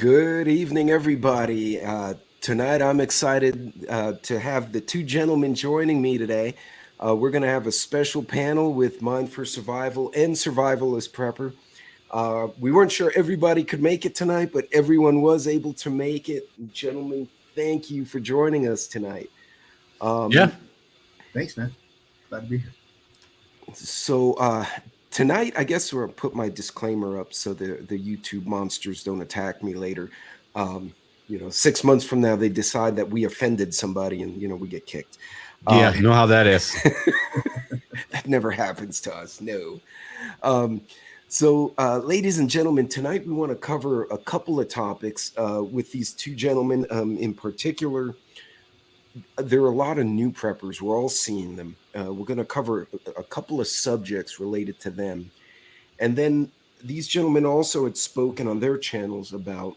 Good evening, everybody. Tonight, I'm excited to have the two gentlemen joining me today. We're going to have a special panel with Mind4Survival and Survivalist Prepper. We weren't sure everybody could make it tonight, but everyone was able to make it. Gentlemen, thank you for joining us tonight. Yeah. Thanks, man. Glad to be here. So tonight, I guess we'll put my disclaimer up so the YouTube monsters don't attack me later. 6 months from now, they decide that we offended somebody and, we get kicked. Yeah, know how that is. That never happens to us, no. So, ladies and gentlemen, tonight we want to cover a couple of topics with these two gentlemen in particular. There are a lot of new preppers. We're all seeing them. We're going to cover a couple of subjects related to them. And then these gentlemen also had spoken on their channels about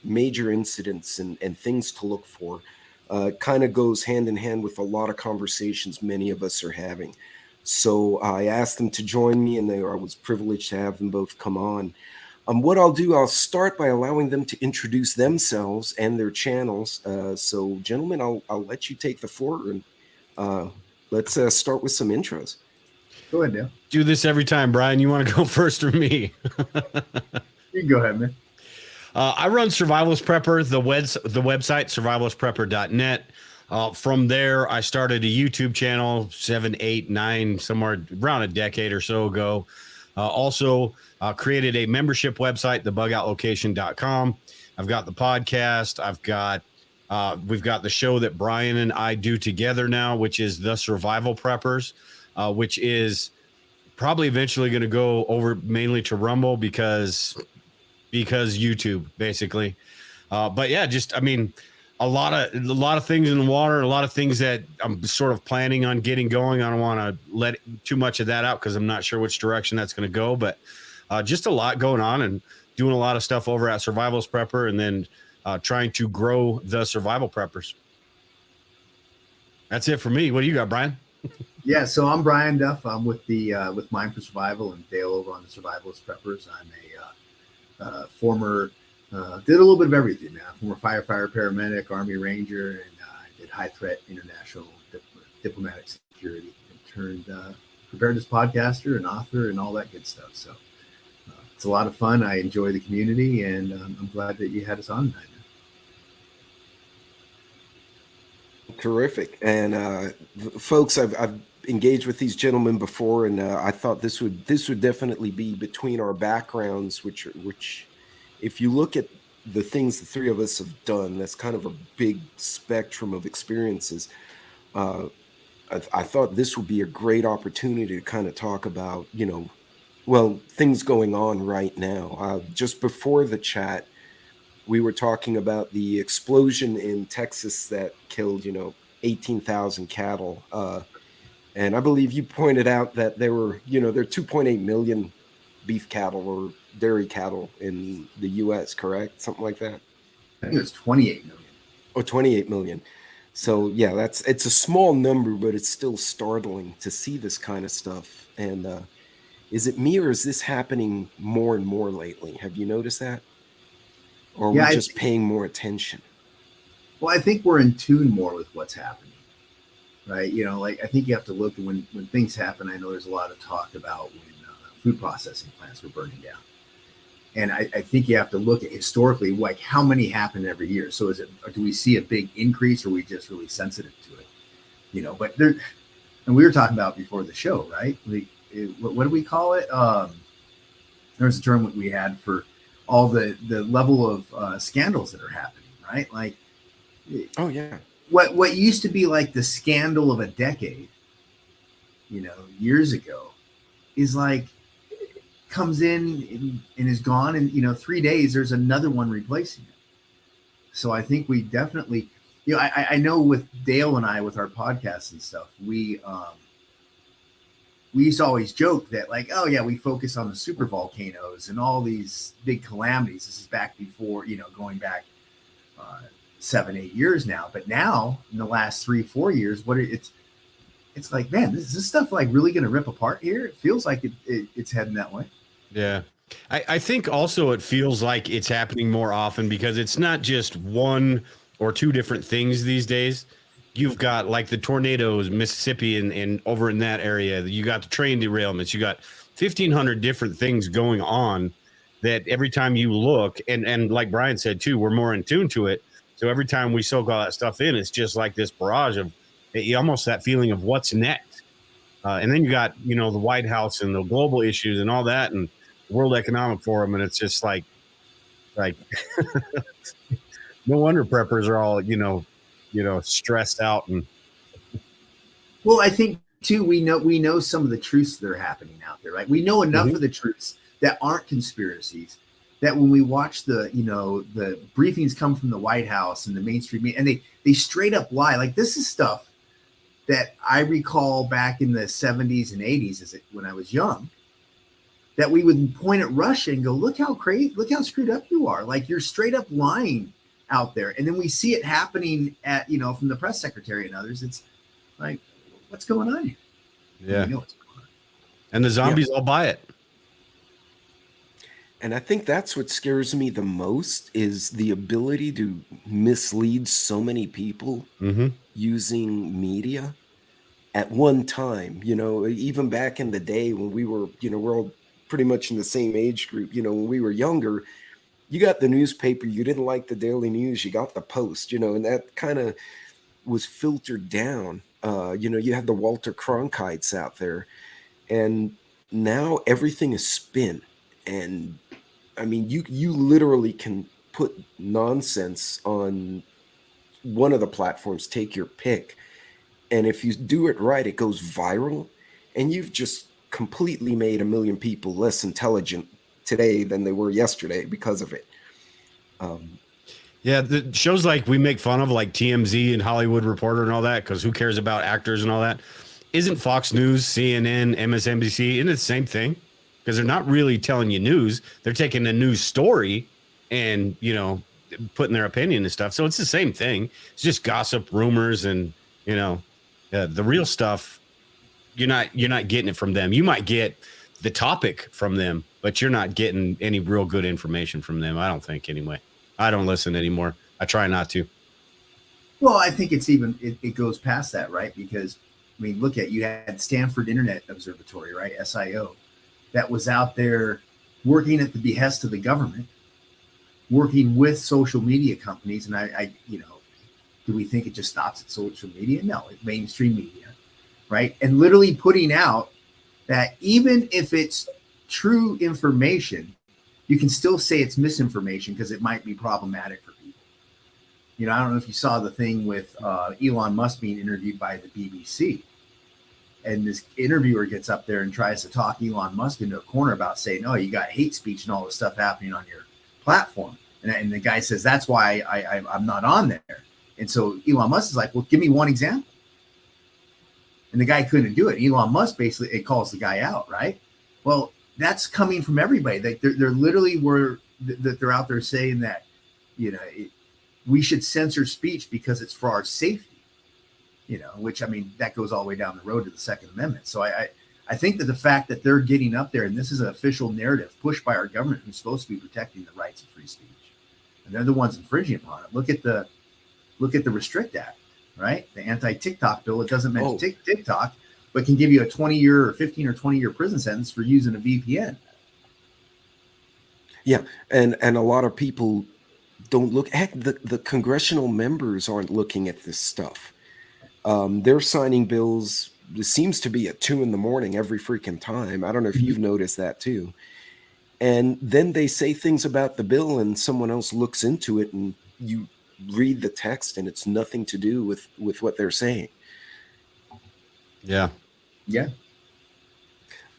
major incidents and things to look for. Kind of goes hand in hand with a lot of conversations many of us are having. So I asked them to join me, and I was privileged to have them both come on. What I'll do, I'll start by allowing them to introduce themselves and their channels. So, gentlemen, I'll let you take the floor, and let's start with some intros. Go ahead, Dale. Do this every time, Brian. You want to go first or me? You can go ahead, man. I run Survivalist Prepper, the website, survivalistprepper.net. From there, I started a YouTube channel 7, 8, 9, somewhere around a decade or so ago. Also created a membership website, thebugoutlocation.com. I've got the podcast. We've got the show that Brian and I do together now, which is The Survival Preppers, which is probably eventually going to go over mainly to Rumble because YouTube, basically. But yeah, a lot of things in the water, a lot of things that I'm sort of planning on getting going. I don't want to let too much of that out because I'm not sure which direction that's going to go, but just a lot going on and doing a lot of stuff over at Survivalist Prepper, and then trying to grow the Survival Preppers. That's it for me. What do you got, Brian? Yeah, so I'm Brian Duff. I'm with Mind4Survival and Dale over on the Survivalist Preppers. I'm a former did a little bit of everything, man. Former firefighter, paramedic, Army Ranger, and did high threat international diplomatic security. And turned preparedness podcaster and author and all that good stuff. So it's a lot of fun. I enjoy the community, and I'm glad that you had us on tonight. Terrific. And folks, I've engaged with these gentlemen before, and I thought this would definitely be between our backgrounds, which if you look at the things the three of us have done, that's kind of a big spectrum of experiences. I thought this would be a great opportunity to kind of talk about, things going on right now. Just before the chat, we were talking about the explosion in Texas that killed, 18,000 cattle. And I believe you pointed out that there are 2.8 million beef cattle or dairy cattle in the U.S., correct? Something like that? I think it's 28 million. Oh, 28 million. So, yeah, it's a small number, but it's still startling to see this kind of stuff. And is it me, or is this happening more and more lately? Have you noticed that? Or are we just paying more attention? Well, I think we're in tune more with what's happening, right? I think you have to look at when things happen. I know there's a lot of talk about when food processing plants were burning down. And I think you have to look at historically, like how many happen every year. So do we see a big increase, or are we just really sensitive to it? But and we were talking about before the show, right? What do we call it? There's a term that we had for all the level of scandals that are happening, right? Like, oh yeah, what used to be like the scandal of a decade, years ago, is like comes in and is gone, and 3 days there's another one replacing it. So I think we definitely, I know with Dale and I with our podcasts and stuff, we used to always joke that, like, oh yeah, we focus on the super volcanoes and all these big calamities. This is back before, going back 7, 8 years now. But now in the last 3, 4 years, it's like, man, is this stuff like really going to rip apart here? It feels like it's heading that way. Yeah. I think also it feels like it's happening more often because it's not just one or two different things these days. You've got like the tornadoes, Mississippi, and over in that area. You got the train derailments. You got 1,500 different things going on that every time you look, and like Brian said too, we're more in tune to it. So every time we soak all that stuff in, it's just like this barrage of almost that feeling of what's next. And then you got, the White House and the global issues and all that, and World Economic Forum, and it's just like no wonder preppers are all stressed out. And well, I think too, we know some of the truths that are happening out there, right? We know enough of the truths that aren't conspiracies, that when we watch the briefings come from the White House and the mainstream media, and they straight up lie. Like, this is stuff that I recall back in the 70s and 80s when I was young, that we would point at Russia and go, look how crazy, look how screwed up you are. Like, you're straight up lying out there. And then we see it happening at, from the press secretary and others. It's like, what's going on here? Yeah. What's going on. And the zombies all buy it. And I think that's what scares me the most, is the ability to mislead so many people using media at one time. Even back in the day when we were, we're all pretty much in the same age group. When we were younger, you got the newspaper, you didn't like the Daily News, you got the Post, and that kind of was filtered down. You had the Walter Cronkites out there, and now everything is spin. And I mean, you literally can put nonsense on one of the platforms, take your pick, and if you do it right, it goes viral, and you've just completely made 1 million people less intelligent today than they were yesterday because of it. Yeah, the shows like we make fun of, like TMZ and Hollywood Reporter and all that, because who cares about actors and all that? Isn't Fox News, CNN, MSNBC, isn't it the same thing? Because they're not really telling you news. They're taking a news story and, putting their opinion and stuff. So it's the same thing. It's just gossip, rumors, and, the real stuff. You're not getting it from them. You might get the topic from them, but you're not getting any real good information from them. I don't think, anyway. I don't listen anymore. I try not to. Well, I think it goes past that, right? Because, I mean, look at, you had Stanford Internet Observatory, right? SIO, that was out there working at the behest of the government, working with social media companies. And I do we think it just stops at social media? No, it's mainstream media, right? And literally putting out that even if it's true information, you can still say it's misinformation because it might be problematic for people. I don't know if you saw the thing with Elon Musk being interviewed by the BBC. And this interviewer gets up there and tries to talk Elon Musk into a corner about saying, oh, you got hate speech and all this stuff happening on your platform. And the guy says, that's why I'm not on there. And so Elon Musk is like, well, give me one example. And the guy couldn't do it. Elon Musk basically, it calls the guy out, right? Well, that's coming from everybody. They're literally they're out there saying that, we should censor speech because it's for our safety, which, I mean, that goes all the way down the road to the Second Amendment. So I think that the fact that they're getting up there, and this is an official narrative pushed by our government who's supposed to be protecting the rights of free speech, and they're the ones infringing upon it. Look at the Restrict Act, right? The anti-TikTok bill. It doesn't mention TikTok, but can give you a 20-year or 15 or 20-year prison sentence for using a VPN. Yeah, and a lot of people don't look. Heck, the congressional members aren't looking at this stuff. They're signing bills. It seems to be at 2 a.m. every freaking time. I don't know if you've noticed that too. And then they say things about the bill, and someone else looks into it, and you read the text, and it's nothing to do with what they're saying. Yeah. Yeah.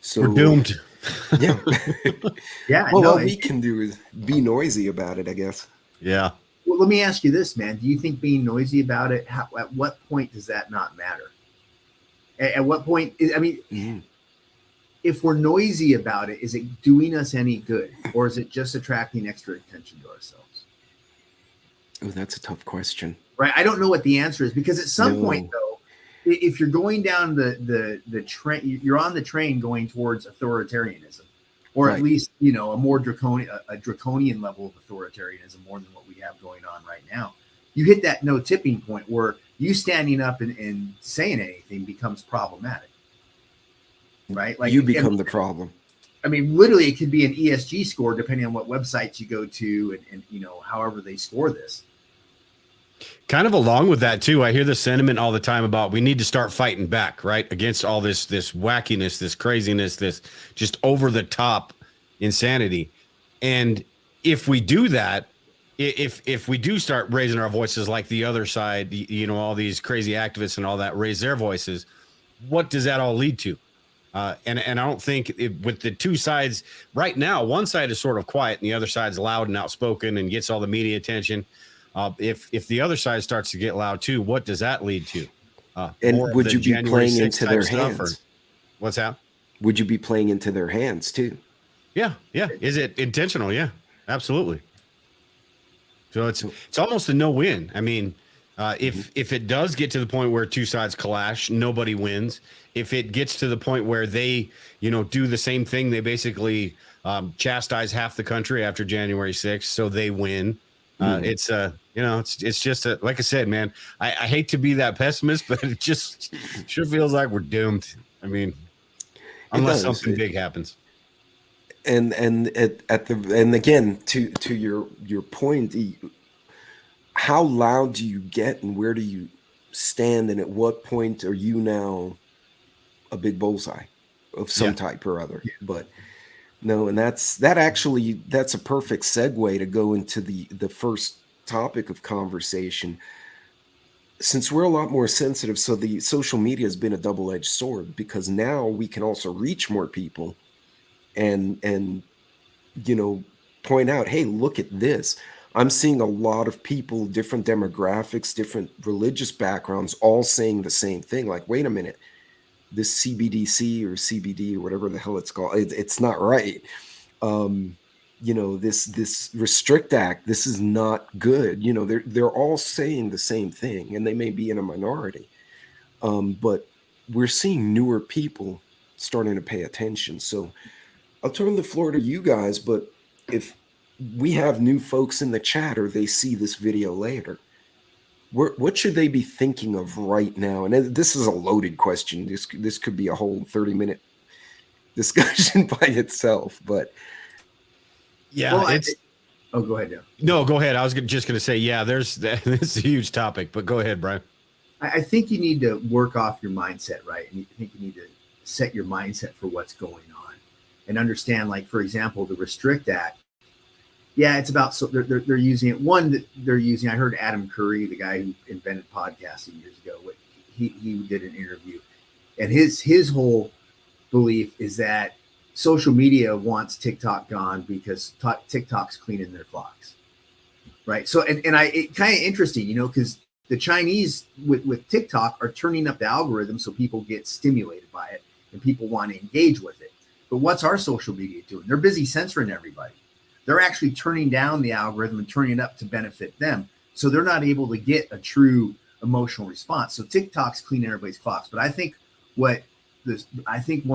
So we're doomed. Yeah. Yeah. Well, all we can do is be noisy about it, I guess. Yeah. Well, let me ask you this, man. Do you think being noisy about it, at what point does that not matter? At what point, if we're noisy about it, is it doing us any good? Or is it just attracting extra attention to ourselves? Oh, that's a tough question. Right. I don't know what the answer is, because at some point, though, if you're going down the train, you're on the train going towards authoritarianism. or Right. at least, you know, a draconian level of authoritarianism more than what we have going on right now. You hit that no tipping point where you standing up and saying anything becomes problematic, right? Like You become the problem. I mean, literally, it could be an ESG score depending on what websites you go to, and you know, however they score this. Kind of along with that too, I hear the sentiment all the time about we need to start fighting back, right, against all this wackiness, this craziness, this just over the top insanity. And if we do that, if we do start raising our voices like the other side, you know, all these crazy activists and all that raise their voices, what does that all lead to? And I don't think with the two sides right now, one side is sort of quiet and the other side's loud and outspoken and gets all the media attention. If the other side starts to get loud too, what does that lead to? And More of would the you be January playing 6th into type their stuff, or hands? what's that? Would you be playing into their hands too? Yeah. Is it intentional? Yeah, absolutely. So it's almost a no-win. I mean, if it does get to the point where two sides clash, nobody wins. If it gets to the point where they, you know, do the same thing, they basically chastise half the country after January 6th, so they win. It's you know, it's just like I said, man. I hate to be that pessimist, but it just sure feels like we're doomed. I mean, unless something big happens. And again, to your point, how loud do you get, and where do you stand, and at what point are you now a big bullseye of some type or other? Yeah. But no, and that's a perfect segue to go into the first topic of conversation. Since we're a lot more sensitive, so the social media has been a double-edged sword, because now we can also reach more people and you know, point out, hey, look at this. I'm seeing a lot of people, different demographics, different religious backgrounds, all saying the same thing. Like, wait a minute, this CBDC or CBD or whatever the hell it's called, it's not right. You know, this Restrict Act, this is not good. You know, they're all saying the same thing, and they may be in a minority. But we're seeing newer people starting to pay attention. So I'll turn the floor to you guys, but if we have new folks in the chat or they see this video later, what should they be thinking of right now? And this is a loaded question. This could be a whole 30-minute discussion by itself, but yeah, Well, it's go ahead, Dan. no, go ahead. I was just going to say, yeah, this is a huge topic, but go ahead, Brian. I think you need to work off your mindset, right? And I think you need to set your mindset for what's going on and understand, like, for example, the Restrict Act. Yeah, it's about, so they're using it. I heard Adam Curry, the guy who invented podcasting years ago, he did an interview, and his whole belief is that social media wants TikTok gone because TikTok's cleaning their clocks, right? So, it kind of interesting, you know, because the Chinese with TikTok are turning up the algorithm so people get stimulated by it and people want to engage with it. But what's our social media doing? They're busy censoring everybody. They're actually turning down the algorithm and turning it up to benefit them. So they're not able to get a true emotional response. So TikTok's cleaning everybody's clocks. But I think one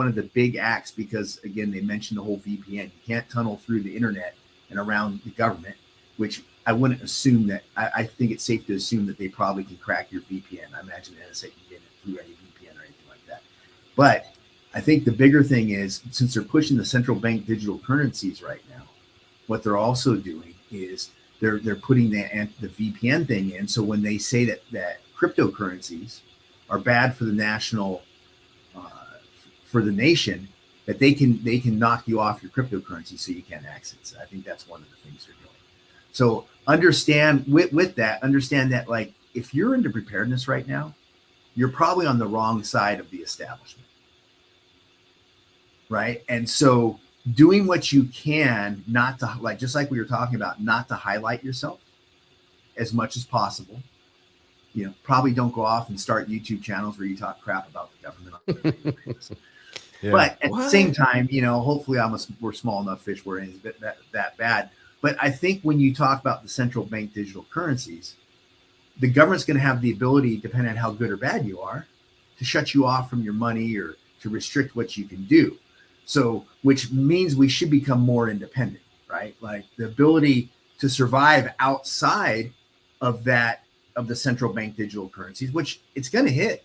of the big acts, because again, they mentioned the whole VPN. You can't tunnel through the internet and around the government, which I wouldn't assume that. I think it's safe to assume that they probably can crack your VPN. I imagine the NSA can get it through any VPN or anything like that. But I think the bigger thing is, since they're pushing the central bank digital currencies right now, what they're also doing is they're putting the VPN thing in. So when they say that cryptocurrencies are bad for the national, for the nation, that they can knock you off your cryptocurrency so you can't access it. I think that's one of the things they're doing. So understand understand that, like, if you're into preparedness right now, you're probably on the wrong side of the establishment, right? And so doing what you can, not to, like, just like we were talking about, not to highlight yourself as much as possible. You know, probably don't go off and start YouTube channels where you talk crap about the government. Yeah. But at the same time, you know, hopefully we're small enough fish where it ain't that bad. But I think when you talk about the central bank digital currencies, the government's going to have the ability, depending on how good or bad you are, to shut you off from your money or to restrict what you can do. So, which means we should become more independent, right? Like the ability to survive outside of that, of the central bank digital currencies, which it's going to hit.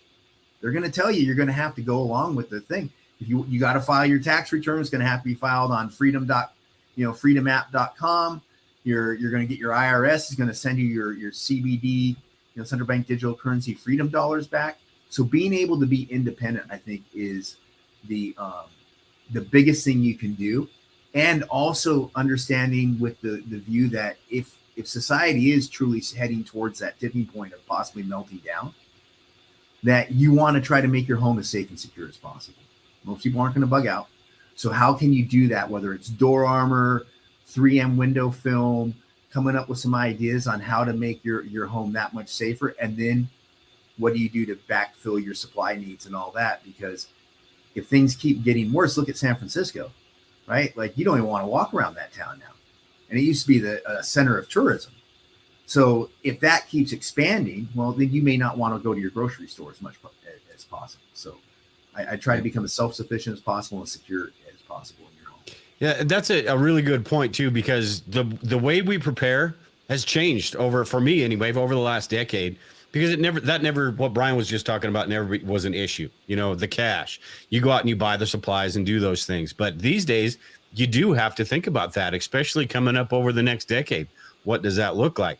They're going to tell you you're going to have to go along with the thing. If you got to file your tax return, it's going to have to be filed on freedomapp.com. You're going to get your IRS is going to send you your CBD, central bank digital currency freedom dollars back. So being able to be independent, I think, is the biggest thing you can do. And also understanding with the view that if society is truly heading towards that tipping point of possibly melting down, that you want to try to make your home as safe and secure as possible. Most people aren't going to bug out. So how can you do that? Whether it's door armor, 3M window film, coming up with some ideas on how to make your home that much safer. And then what do you do to backfill your supply needs and all that? Because if things keep getting worse, look at San Francisco, right? Like you don't even want to walk around that town now. And it used to be the center of tourism. So if that keeps expanding, well, then you may not want to go to your grocery store as much as possible. So I try to become as self-sufficient as possible and secure as possible in your home. Yeah, that's a really good point too, because the way we prepare has changed for me anyway, over the last decade, because what Brian was just talking about never was an issue. The cash, you go out and you buy the supplies and do those things. But these days you do have to think about that, especially coming up over the next decade. What does that look like?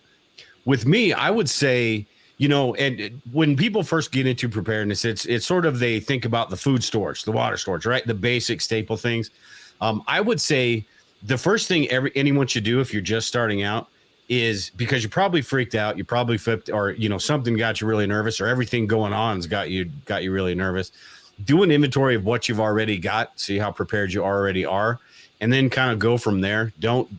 With me, I would say, and when people first get into preparedness, it's sort of, they think about the food storage, the water storage, right? The basic staple things. I would say the first thing anyone should do if you're just starting out is, because you're probably freaked out, you probably flipped, or, something got you really nervous, or everything going on's got you really nervous. Do an inventory of what you've already got, see how prepared you already are. And then kind of go from there. Don't,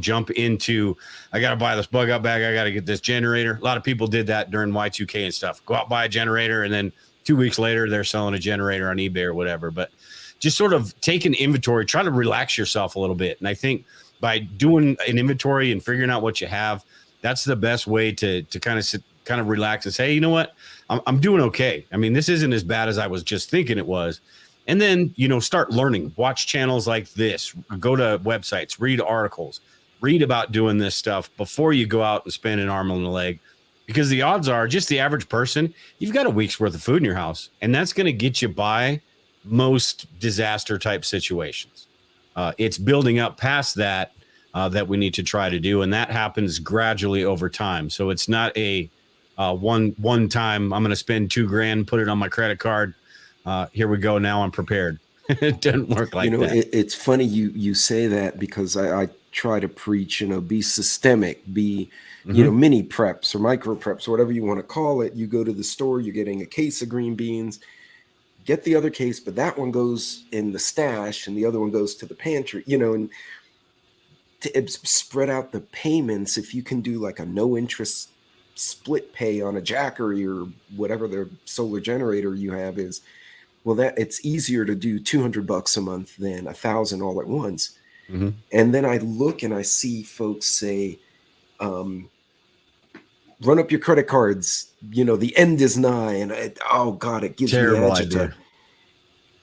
jump into, I got to buy this bug out bag. I got to get this generator. A lot of people did that during Y2K and stuff. Go out, buy a generator. And then 2 weeks later, they're selling a generator on eBay or whatever. But just sort of take an inventory, try to relax yourself a little bit. And I think by doing an inventory and figuring out what you have, that's the best way to kind of relax and say, hey, you know what? I'm doing okay. I mean, this isn't as bad as I was just thinking it was. And then, start learning, watch channels like this, go to websites, read articles, read about doing this stuff before you go out and spend an arm and a leg, because the odds are, just the average person, you've got a week's worth of food in your house, and that's going to get you by most disaster type situations. It's building up past that that we need to try to do. And that happens gradually over time. So it's not a one time, I'm going to spend $2,000, put it on my credit card. Here we go. Now I'm prepared. It doesn't work like that. It's funny you say that, because I try to preach, be systemic, be, mini preps or micro preps, or whatever you want to call it. You go to the store, you're getting a case of green beans, get the other case, but that one goes in the stash and the other one goes to the pantry, and to spread out the payments. If you can do like a no interest split pay on a Jackery or whatever the solar generator you have is, well, that it's easier to do $200 a month than $1,000 all at once. Mm-hmm. And then I look and I see folks say, run up your credit cards. The end is nigh, and oh God, it gives terrible me agita.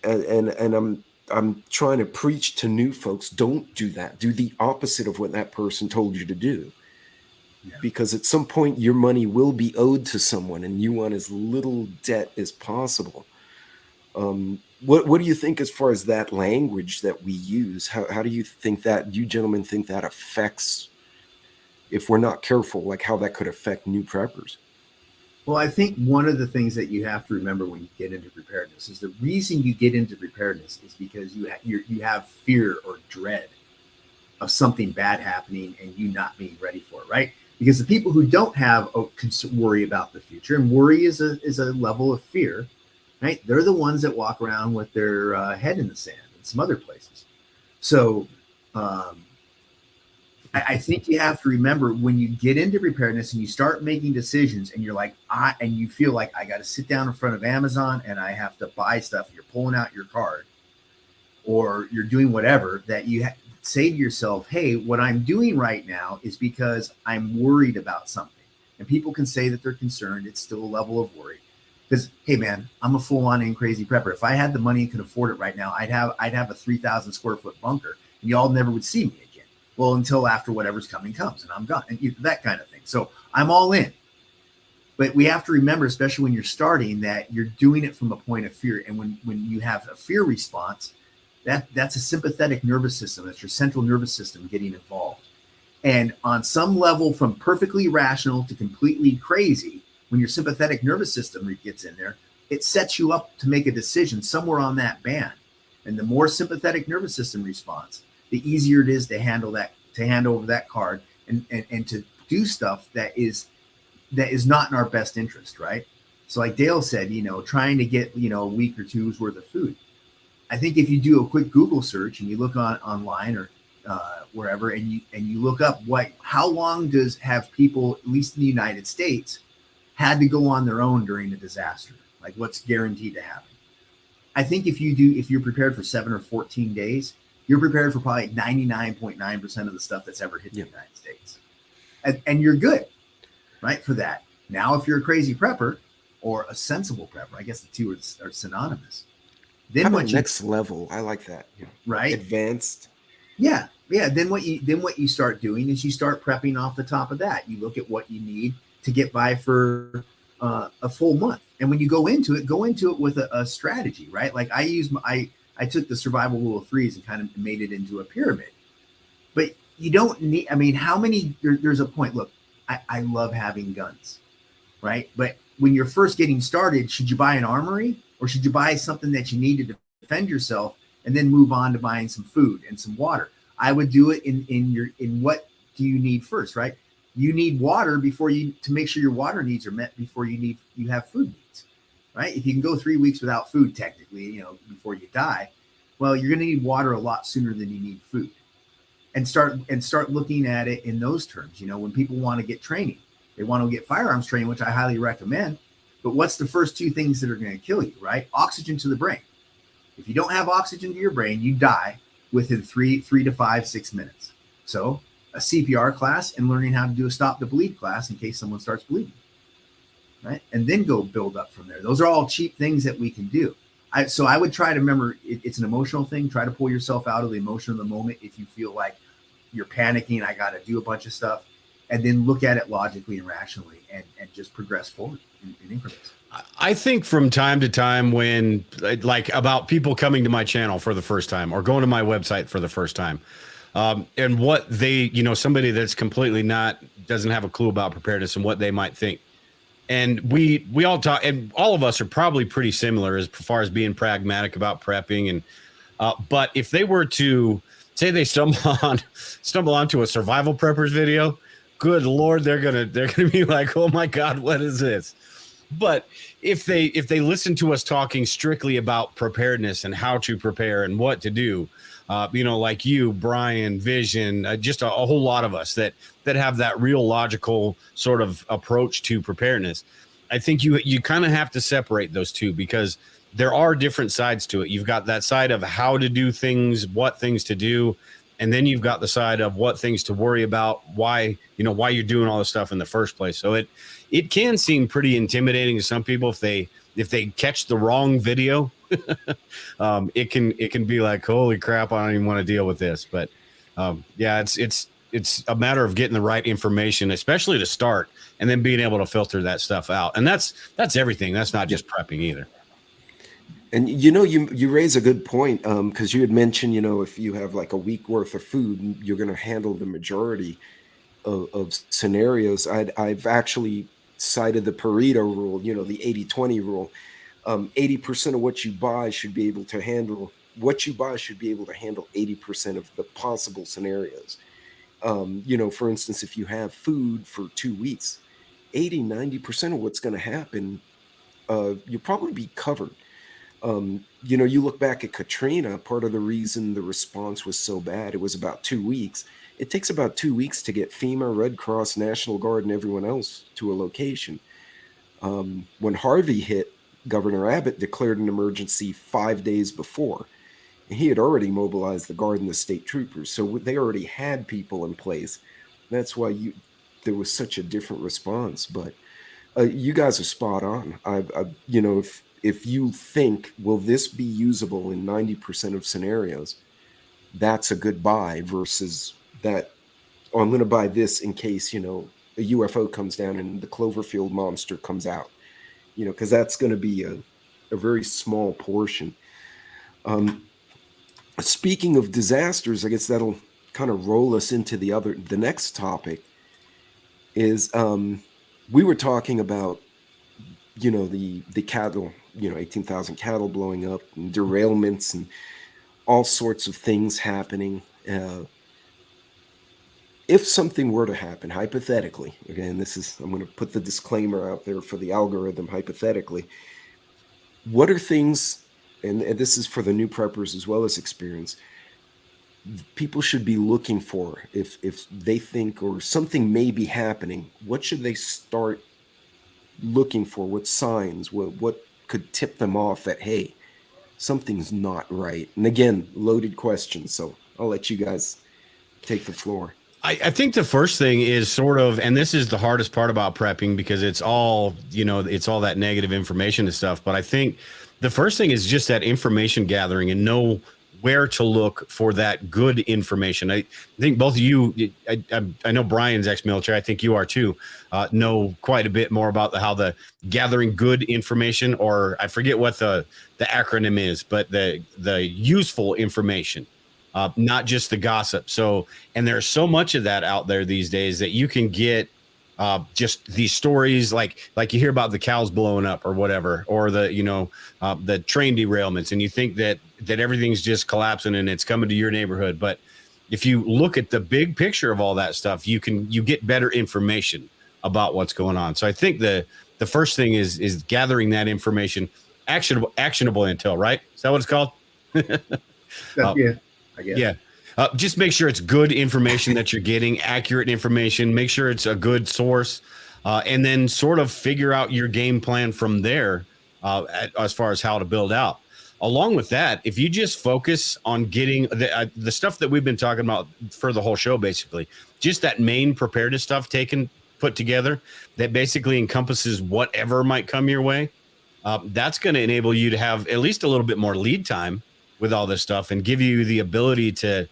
And I'm trying to preach to new folks: don't do that. Do the opposite of what that person told you to do. Yeah. Because at some point your money will be owed to someone, and you want as little debt as possible. What do you think as far as that language that we use? How do you think that, you gentlemen think that affects, if we're not careful, like how that could affect new preppers? Well, I think one of the things that you have to remember when you get into preparedness is the reason you get into preparedness is because you have fear or dread of something bad happening and you not being ready for it, right? Because the people who don't have worry about the future, and worry is a level of fear, right? They're the ones that walk around with their head in the sand and some other places. So I think you have to remember, when you get into preparedness and you start making decisions and you're like, and you feel like I got to sit down in front of Amazon and I have to buy stuff, and you're pulling out your card or you're doing whatever, that you say to yourself, hey, what I'm doing right now is because I'm worried about something. And people can say that they're concerned. It's still a level of worry. Because hey man, I'm a full-on and crazy prepper. If I had the money and could afford it right now, I'd have a 3,000 square foot bunker, and y'all never would see me again. Well, until after whatever's coming comes, and I'm gone, and that kind of thing. So I'm all in. But we have to remember, especially when you're starting, that you're doing it from a point of fear. And when you have a fear response, that's a sympathetic nervous system. That's your central nervous system getting involved. And on some level, from perfectly rational to completely crazy, when your sympathetic nervous system gets in there, it sets you up to make a decision somewhere on that band. And the more sympathetic nervous system response, the easier it is to handle that, to hand over that card and to do stuff that is not in our best interest, right? So like Dale said, trying to get, a week or two's worth of food. I think if you do a quick Google search and you look online or wherever, and you look up how long have people, at least in the United States, had to go on their own during a disaster, like what's guaranteed to happen. I think if you're prepared for 7 or 14 days, you're prepared for probably 99.9% of the stuff that's ever hit the United States. And you're good, right, for that. Now, if you're a crazy prepper or a sensible prepper, I guess the two are synonymous. Then next level, I like that. Right? Advanced. Yeah. Then what you start doing is you start prepping off the top of that. You look at what you need to get by for a full month. And when you go into it with a strategy, right? Like I took the survival rule of threes and kind of made it into a pyramid. But you don't need, how many, there's a point. Look, I love having guns, right? But when you're first getting started, should you buy an armory or should you buy something that you need to defend yourself and then move on to buying some food and some water? I would do it in what do you need first, right? You need water to make sure your water needs are met before you have food needs, right? If you can go 3 weeks without food, technically, before you die, well, you're going to need water a lot sooner than you need food. And start looking at it in those terms. When people want to get training, they want to get firearms training, which I highly recommend. But what's the first two things that are going to kill you, right? Oxygen to the brain. If you don't have oxygen to your brain, you die within 3 to 5, 6 minutes. So a CPR class and learning how to do a stop the bleed class in case someone starts bleeding, right? And then go build up from there. Those are all cheap things that we can do. So I would try to remember it's an emotional thing. Try to pull yourself out of the emotion of the moment. If you feel like you're panicking, I got to do a bunch of stuff, and then look at it logically and rationally and just progress forward in increments. I think from time to time when about people coming to my channel for the first time or going to my website for the first time, and what they, somebody that's completely doesn't have a clue about preparedness and what they might think. And we all talk, and all of us are probably pretty similar as far as being pragmatic about prepping. And but if they were to say they stumble onto a survival preppers video, good Lord, they're gonna be like, oh my God, what is this? But if they listen to us talking strictly about preparedness and how to prepare and what to do, like you, Brian, Vision, just a whole lot of us that have that real logical sort of approach to preparedness. I think you kind of have to separate those two because there are different sides to it. You've got that side of how to do things, what things to do, and then you've got the side of what things to worry about, why you're doing all this stuff in the first place. So it can seem pretty intimidating to some people if they catch the wrong video. It can be like, holy crap, I don't even want to deal with this. But it's a matter of getting the right information, especially to start, and then being able to filter that stuff out. And that's everything. That's not just prepping either. And you raise a good point because you had mentioned, if you have like a week worth of food, you're going to handle the majority of scenarios. I've actually cited the Pareto Rule, the 80-20 rule. 80% of what you buy should be able to handle 80% of the possible scenarios. For instance, if you have food for 2 weeks, 80-90% of what's going to happen, you'll probably be covered. You look back at Katrina, part of the reason the response was so bad, it was about 2 weeks. It takes about 2 weeks to get FEMA, Red Cross, National Guard, and everyone else to a location. When Harvey hit, Governor Abbott declared an emergency 5 days before. And he had already mobilized the Guard and the state troopers, so they already had people in place. That's why there was such a different response. But You guys are spot on. If you think, will this be usable in 90% of scenarios, that's a good buy versus that, oh, I'm going to buy this in case, a UFO comes down and the Cloverfield monster comes out, because that's going to be a very small portion. Speaking of disasters, I guess that'll kind of roll us into the next topic is we were talking about, the cattle, 18,000 cattle blowing up and derailments and all sorts of things happening. If something were to happen, hypothetically, again, I'm going to put the disclaimer out there for the algorithm, hypothetically, what are things, and this is for the new preppers as well as experience, people should be looking for if they think or something may be happening? What should they start looking for? What signs? What could tip them off that, hey, something's not right? And again, loaded questions, so I'll let you guys take the floor. I think the first thing is sort of, and this is the hardest part about prepping because it's all, it's all that negative information and stuff. But I think the first thing is just that information gathering and know where to look for that good information. I think both of you, I know Brian's ex-military, I think you are too, know quite a bit more about how the gathering good information, or I forget what the acronym is, but the useful information. Not just the gossip. So, and there's so much of that out there these days that you can get just these stories like you hear about the cows blowing up or whatever, or the train derailments, and you think that everything's just collapsing and it's coming to your neighborhood. But if you look at the big picture of all that stuff, you get better information about what's going on. So I think the first thing is gathering that information, actionable intel, right? Is that what it's called? Yeah. I guess. Yeah. Just make sure it's good information that you're getting, accurate information. Make sure it's a good source, and then sort of figure out your game plan from there as far as how to build out. Along with that, if you just focus on getting the stuff that we've been talking about for the whole show, basically, just that main preparedness stuff put together that basically encompasses whatever might come your way, that's going to enable you to have at least a little bit more lead time with all this stuff and give you the ability to,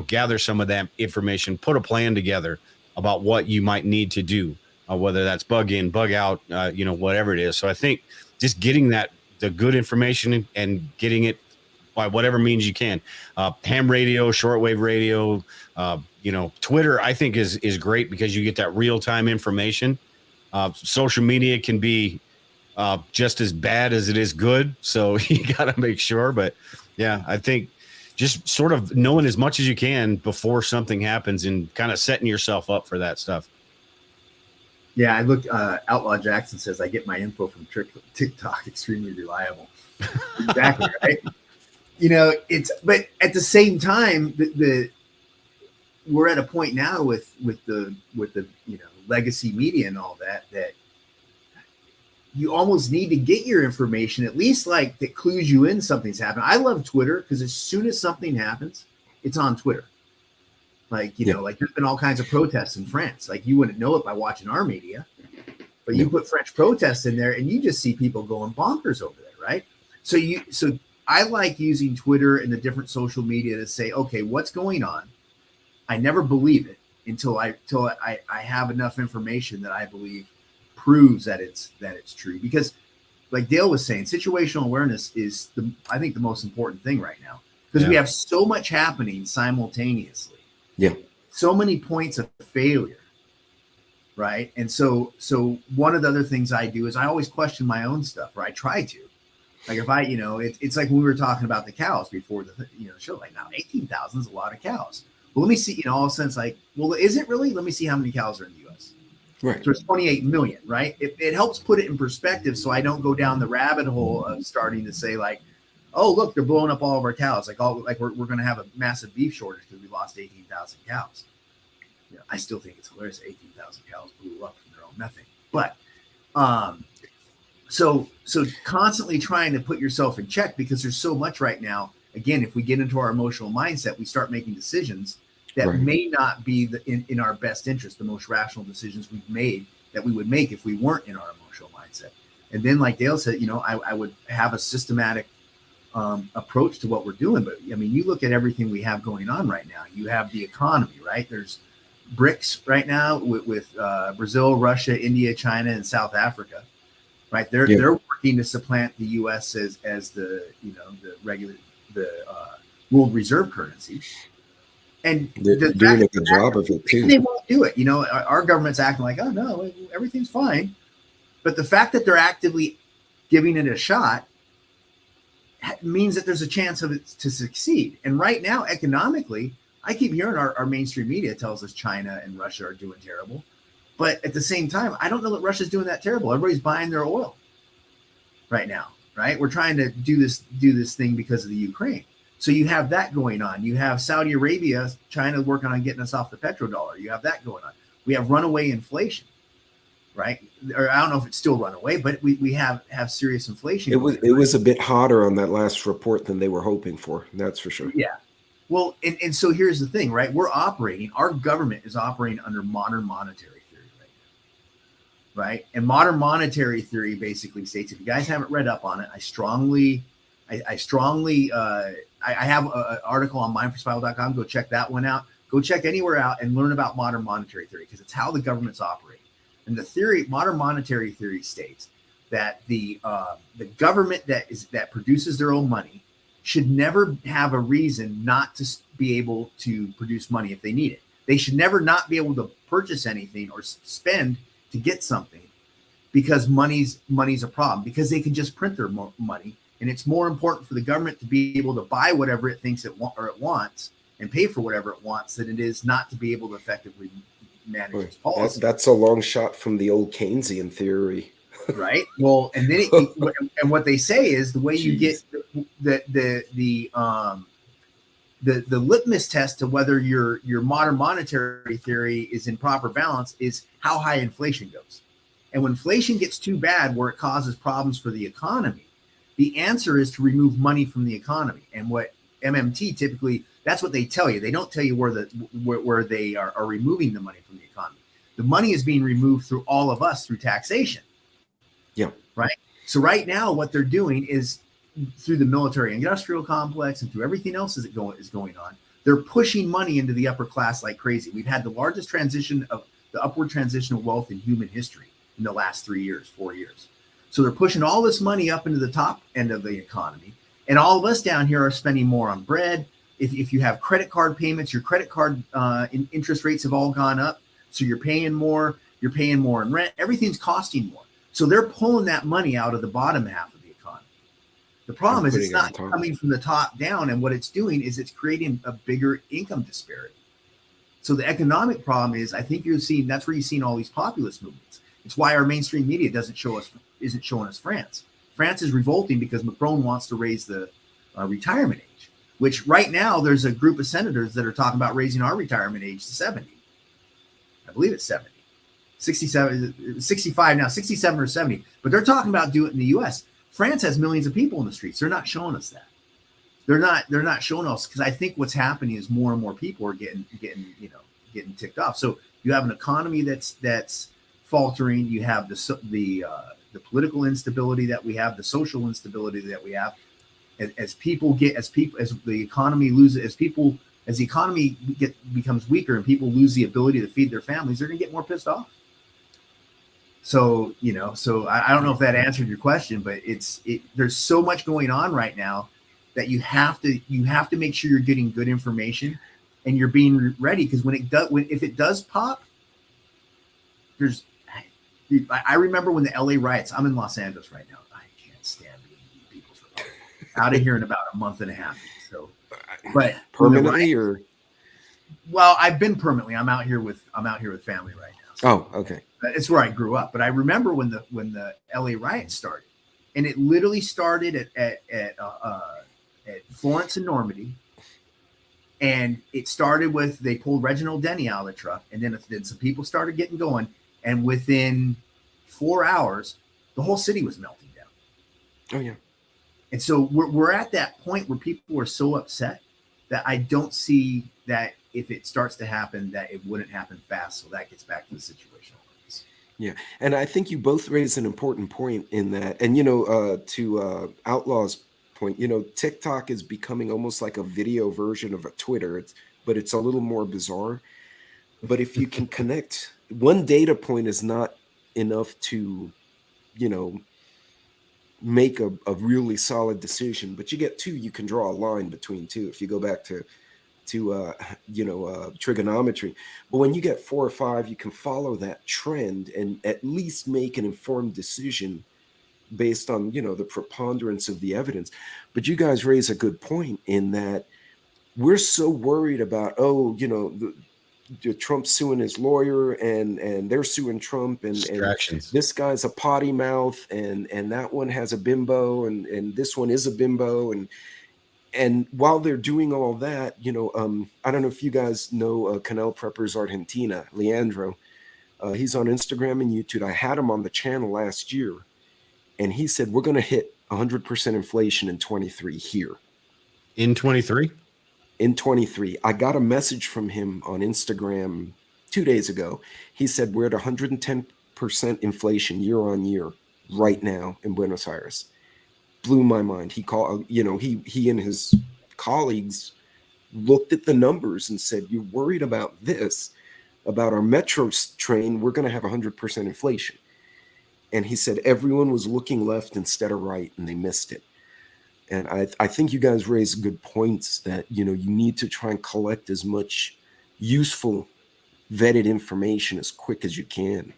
gather some of that information, put a plan together about what you might need to do, whether that's bug in, bug out, whatever it is. So I think just getting the good information and getting it by whatever means you can, ham radio, shortwave radio, Twitter, I think is great because you get that real-time information. Social media can be just as bad as it is good. So you got to make sure, but yeah, I think just sort of knowing as much as you can before something happens and kind of setting yourself up for that stuff. Yeah, I looked. Outlaw Jackson says I get my info from TikTok, extremely reliable. Exactly right. But at the same time, we're at a point now with the legacy media and all that you almost need to get your information, at least like that clues you in something's happened. I love Twitter because as soon as something happens, it's on Twitter. Like, like there's been all kinds of protests in France. Like you wouldn't know it by watching our media, but you put French protests in there and you just see people going bonkers over there, right? So I like using Twitter and the different social media to say, okay, what's going on? I never believe it until I have enough information that I believe proves that it's true. Because like Dale was saying, situational awareness is I think the most important thing right now, because we have so much happening simultaneously. Yeah. So many points of failure. Right. And so one of the other things I do is I always question my own stuff, or I try to. Like if I, it's like when we were talking about the cows before the show, like now 18,000 is a lot of cows. Well, let me see, all of a sudden it's like, well, is it really? Let me see how many cows are in the U.S. Right. So it's 28 million, right? It helps put it in perspective so I don't go down the rabbit hole of starting to say like, oh, look, they're blowing up all of our cows. Like we're going to have a massive beef shortage because we lost 18,000 cows. I still think it's hilarious. 18,000 cows blew up from their own methane. But so constantly trying to put yourself in check because there's so much right now. Again, if we get into our emotional mindset, we start making decisions that may not be in our best interest, the most rational decisions we've made that we would make if we weren't in our emotional mindset. And then, like Dale said, I would have a systematic approach to what we're doing. But I mean, you look at everything we have going on right now. You have the economy, right? There's BRICS right now with Brazil, Russia, India, China, and South Africa, right? They're working to supplant the U.S. as the world reserve currency, and they're doing a good job of it too. They won't do it. Our government's acting like, oh no, everything's fine, but the fact that they're actively giving it a shot means that there's a chance of it to succeed. And right now, economically, I keep hearing our mainstream media tells us China and Russia are doing terrible. But at the same time, I don't know that Russia's doing that terrible. Everybody's buying their oil right now, right? We're trying to do this thing because of the Ukraine. So you have that going on. You have Saudi Arabia, China working on getting us off the petrodollar. You have that going on. We have runaway inflation, right? Or I don't know if it's still runaway, but we have serious inflation. It was a bit hotter on that last report than they were hoping for. That's for sure. Yeah. Well, and so here's the thing, right? Our government is operating under modern monetary theory right now, right? And modern monetary theory basically states, if you guys haven't read up on it, I have an article on Mind4Survival.com. Go check that one out. Go check anywhere out and learn about modern monetary theory, because it's how the government's operating. And the theory, modern monetary theory, states that the government that produces their own money should never have a reason not to be able to produce money if they need it. They should never not be able to purchase anything or spend to get something because money's a problem, because they can just print their money. And it's more important for the government to be able to buy whatever it thinks it wants and pay for whatever it wants than it is not to be able to effectively manage its policy. That's a long shot from the old Keynesian theory. Right. Well, and then and what they say is the way you get the litmus test to whether your modern monetary theory is in proper balance is how high inflation goes. And when inflation gets too bad, where it causes problems for the economy, the answer is to remove money from the economy. And what MMT typically, that's what they tell you. They don't tell you where they are removing the money from the economy. The money is being removed through all of us through taxation. Yeah. Right. So right now, what they're doing is through the military industrial complex and through everything else is going on, they're pushing money into the upper class like crazy. We've had the largest upward transition of wealth in human history in the last 4 years. So they're pushing all this money up into the top end of the economy. And all of us down here are spending more on bread. If you have credit card payments, your credit card interest rates have all gone up. So you're paying more in rent. Everything's costing more. So they're pulling that money out of the bottom half of the economy. The problem is it's not coming from the top down. And what it's doing is it's creating a bigger income disparity. So the economic problem is, I think that's where you've seen all these populist movements. It's why our mainstream media isn't showing us France. France is revolting because Macron wants to raise the retirement age, which right now there's a group of senators that are talking about raising our retirement age to 70. I believe it's 70. 67, 65 now, 67 or 70. But they're talking about doing it in the U.S. France has millions of people in the streets. They're not showing us that. They're not showing us, because I think what's happening is more and more people are getting ticked off. So you have an economy that's faltering. You have the political instability that we have, the social instability that we have. As the economy becomes weaker and people lose the ability to feed their families, they're going to get more pissed off. So I don't know if that answered your question, but there's so much going on right now that you have to make sure you're getting good information and you're being ready, because if it does pop, I remember when the LA riots. I'm in Los Angeles right now. I can't stand being in People's Republic. Out of here in about a month and a half. So, but permanently or? Well, I've been permanently. I'm out here with family right now. So okay. It's where I grew up. But I remember when the LA riots started, and it literally started at Florence and Normandy. And it started with, they pulled Reginald Denny out of the truck, and then some people started getting going. And within 4 hours, the whole city was melting down. Oh, yeah. And so we're at that point where people are so upset that I don't see that if it starts to happen, that it wouldn't happen fast. So that gets back to the situational awareness. Yeah, and I think you both raise an important point in that. And to Outlaw's point, TikTok is becoming almost like a video version of a Twitter. But it's a little more bizarre. But if you can connect, one data point is not enough to, you know, make a really solid decision. But you get two, you can draw a line between two. If you go back to trigonometry. But when you get 4 or 5, you can follow that trend and at least make an informed decision based on the preponderance of the evidence. But you guys raise a good point in that we're so worried about, the Trump's suing his lawyer and they're suing Trump and Distractions. this guy's a potty mouth and that one has a bimbo and this one is a bimbo and while they're doing all that, I don't know if you guys know Canal Preppers Argentina, Leandro. He's on Instagram and YouTube. I had him on the channel last year, and he said we're going to hit 100% inflation in 23 here. In 23? In 23. I got a message from him on Instagram 2 days ago. He said we're at 110% inflation year on year right now in Buenos Aires. Blew my mind. He called, he and his colleagues looked at the numbers and said, you're worried about this, about our metro train, we're going to have 100% inflation. And he said everyone was looking left instead of right and they missed it. And I think you guys raised good points that, you need to try and collect as much useful vetted information as quick as you can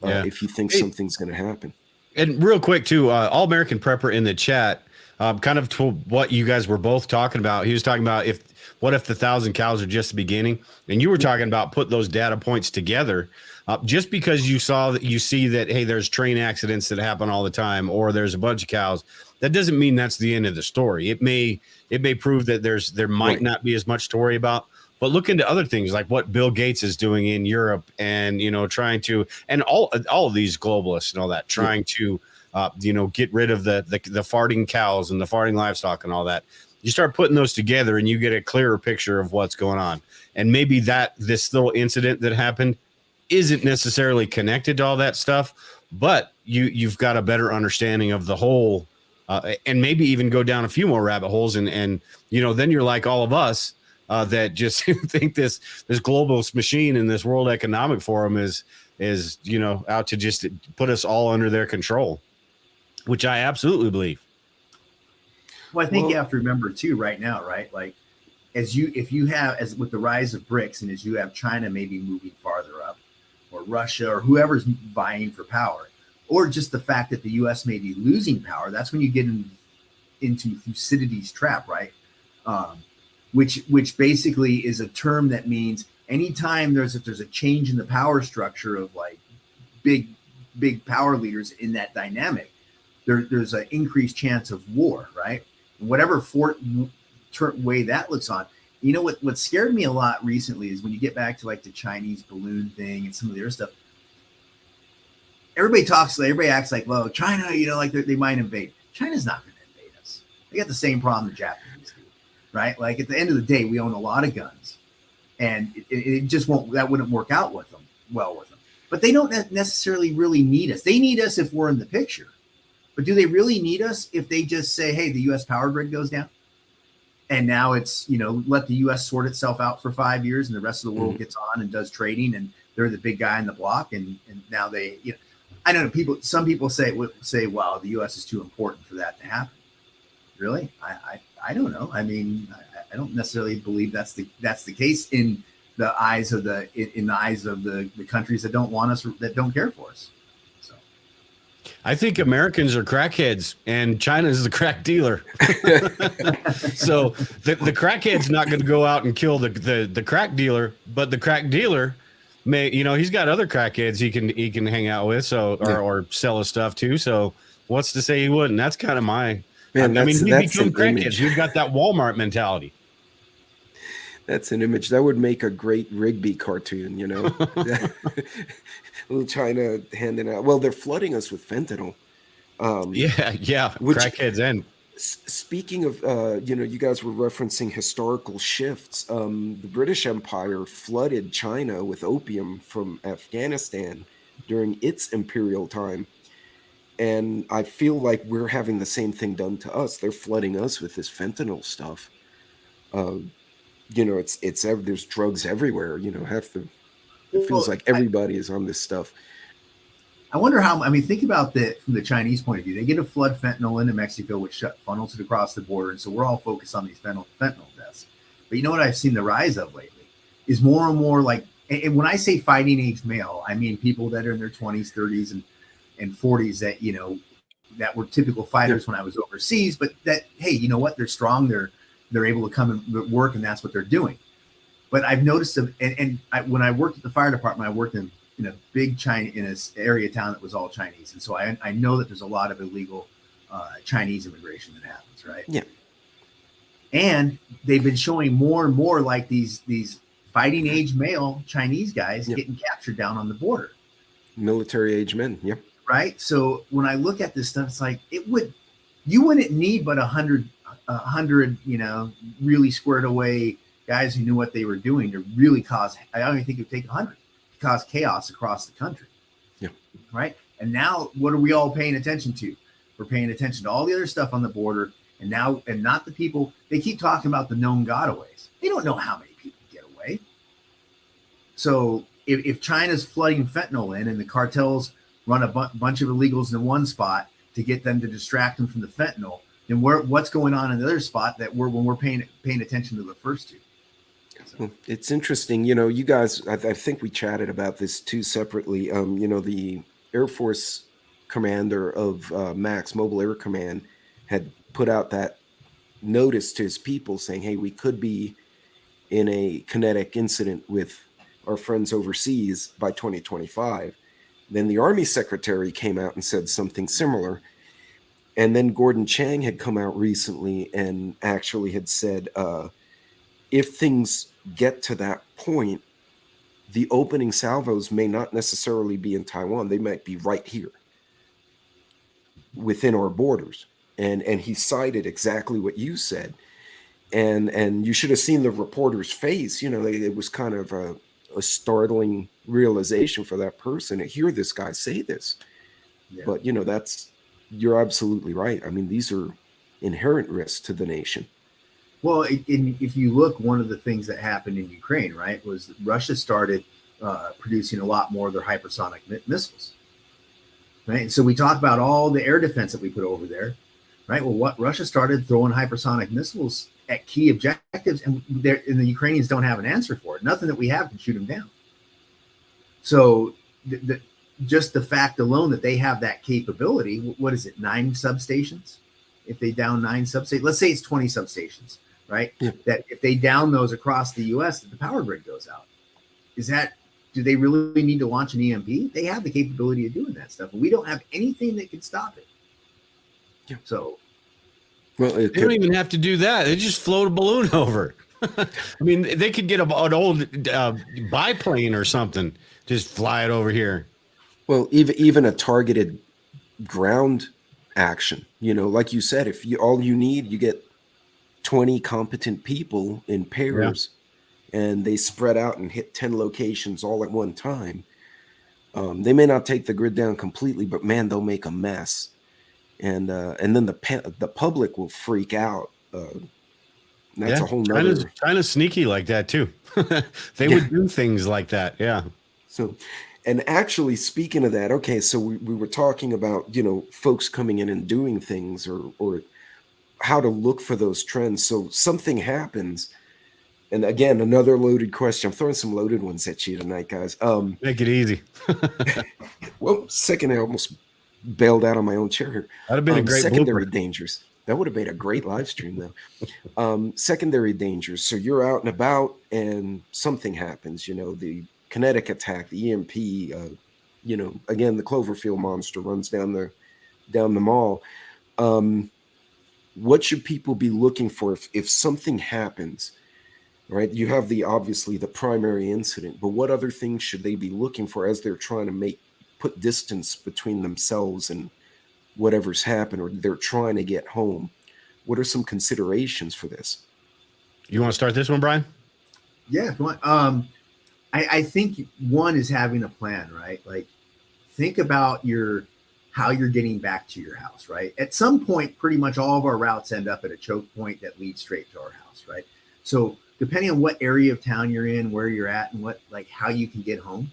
if you think something's going to happen. And real quick too, All American Prepper in the chat, kind of to what you guys were both talking about. He was talking about what if the 1,000 cows are just the beginning, and you were talking about put those data points together. Just because you see that, hey, there's train accidents that happen all the time, or there's a bunch of cows, that doesn't mean that's the end of the story. It may prove that there might not be as much to worry about. But look into other things like what Bill Gates is doing in Europe and, trying to, and all of these globalists and all that, trying to, get rid of the farting cows and the farting livestock and all that. You start putting those together and you get a clearer picture of what's going on. And maybe this little incident that happened isn't necessarily connected to all that stuff, but you've got a better understanding of the whole, and maybe even go down a few more rabbit holes. And then you're like all of us, that just think this globalist machine in this World Economic Forum is out to just put us all under their control, which I absolutely believe. Well, I think you have to remember too, right now, right? Like as with the rise of BRICS and as you have China maybe moving farther up, or Russia or whoever's vying for power, or just the fact that the U.S. may be losing power, that's when you get into Thucydides' trap, right? Which basically is a term that means anytime there's a change in the power structure of like big power leaders in that dynamic, there's an increased chance of war, right? Whatever way that looks on. What scared me a lot recently is when you get back to like the Chinese balloon thing and some of the other stuff. Everybody acts like, well, China, like they might invade. China's not going to invade us. They got the same problem the Japanese do, right? Like at the end of the day, we own a lot of guns, and it just wouldn't work out with them. But they don't necessarily really need us. They need us if we're in the picture. But do they really need us if they just say, hey, the U.S. power grid goes down? And now it's, let the U.S. sort itself out for 5 years and the rest of the world gets on and does trading and they're the big guy in the block. And now they, I don't know, some people say, wow, the U.S. is too important for that to happen. Really? I don't know. I mean, I don't necessarily believe that's the case in the eyes of the countries that don't want us, that don't care for us. I think Americans are crackheads and China is the crack dealer. So the crackhead's not going to go out and kill the crack dealer, but the crack dealer may, he's got other crackheads he can hang out with, or sell his stuff to. So what's to say he wouldn't? That's kind of my, man. We become crackheads. We've got that Walmart mentality. That's an image that would make a great Rigby cartoon, Little China handing out. Well, they're flooding us with fentanyl. Crackheads end. Speaking of, you guys were referencing historical shifts. The British Empire flooded China with opium from Afghanistan during its imperial time. And I feel like we're having the same thing done to us. They're flooding us with this fentanyl stuff. Uh, there's drugs everywhere. It feels Well, like everybody is on this stuff. I wonder how. I mean, think about from the Chinese point of view. They get to flood fentanyl into Mexico, which funnels it across the border, and so we're all focused on these fentanyl deaths. But you know what I've seen the rise of lately is more and more like. And when I say fighting age male, I mean people that are in their 20s, 30s, and 40s that were typical fighters when I was overseas. But that, hey, you know what? They're strong. They're able to come and work, and that's what they're doing. But I've noticed, when I worked at the fire department, I worked in a big in an area town that was all Chinese, and so I know that there's a lot of illegal Chinese immigration that happens, right? Yeah. And they've been showing more and more like these fighting age male Chinese guys getting captured down on the border. Military age men, yeah. Right. So when I look at this stuff, it's like you wouldn't need but 100, really squared away guys who knew what they were doing to really cause. I don't even think it would take 100 to cause chaos across the country. Yeah. Right. And now, what are we all paying attention to? We're paying attention to all the other stuff on the border, and not the people. They keep talking about the known gotaways. They don't know how many people get away. So if China's flooding fentanyl in, and the cartels run a bunch of illegals in one spot to get them to distract them from the fentanyl, then what's going on in the other spot when we're paying attention to the first two? Well, it's interesting. You guys, I think we chatted about this too separately. The Air Force commander of MAX, Mobile Air Command, had put out that notice to his people saying, hey, we could be in a kinetic incident with our friends overseas by 2025. Then the Army Secretary came out and said something similar. And then Gordon Chang had come out recently and actually had said, if things get to that point, the opening salvos may not necessarily be in Taiwan. They might be right here within our borders. And he cited exactly what you said. And you should have seen the reporter's face. It was kind of a startling realization for that person to hear this guy say this. Yeah. But, you're absolutely right. I mean, these are inherent risks to the nation. Well, if you look, one of the things that happened in Ukraine, right, was that Russia started producing a lot more of their hypersonic missiles, right? And so we talk about all the air defense that we put over there, right? Well, what Russia started throwing hypersonic missiles at key objectives, and the Ukrainians don't have an answer for it. Nothing that we have can shoot them down. So just the fact alone that they have that capability, what is it, 9 substations? If they down 9 substations, let's say it's 20 substations, right? Yeah. That if they down those across the U.S., the power grid goes out. Do they really need to launch an EMP? They have the capability of doing that stuff. And we don't have anything that can stop it. Yeah. So. Well, they don't even have to do that. They just float a balloon over. I mean, they could get an old biplane or something, just fly it over here. Well, even a targeted ground action, like you said, if all you need, you get 20 competent people in pairs, and they spread out and hit 10 locations all at one time. They may not take the grid down completely, but man, they'll make a mess. And then the public will freak out. That's a whole nother. China's sneaky like that too. They would do things like that. Yeah. So, and actually, speaking of that, okay, so we were talking about, folks coming in and doing things or how to look for those trends. So something happens. And again, another loaded question. I'm throwing some loaded ones at you tonight, guys. Make it easy. Well, second, I almost bailed out on my own chair here. That'd have been a great secondary blooper. Dangers. That would have made a great live stream, though. Secondary dangers. So you're out and about and something happens, the kinetic attack, the EMP, again, the Cloverfield monster runs down the mall. What should people be looking for if something happens, right? You have obviously the primary incident, but what other things should they be looking for as they're trying to put distance between themselves and whatever's happened, or they're trying to get home? What are some considerations for this? You want to start this one, Brian? Yeah, if you want. I think one is having a plan, right? Like think about how you're getting back to your house, right? At some point, pretty much all of our routes end up at a choke point that leads straight to our house, right? So depending on what area of town you're in, where you're at, and what like how you can get home,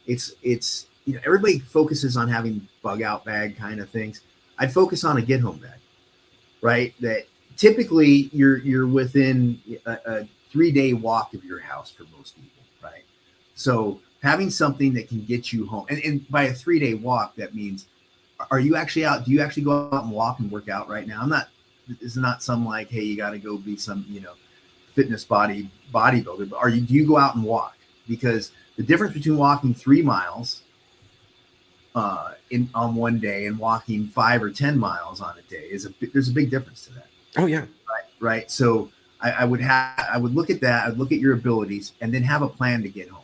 it's everybody focuses on having bug out bag kind of things. I'd focus on a get home bag, right? That typically you're within a 3-day walk of your house for most people, right? So having something that can get you home, and by a 3-day walk, that means, are you actually out? Do you actually go out and walk and work out right now? It's not some like, hey, you got to go be some, fitness bodybuilder, but do you go out and walk? Because the difference between walking 3 miles on one day and walking 5 or 10 miles on a day there's a big difference to that. Oh yeah. Right. So I would look at that. I'd look at your abilities and then have a plan to get home,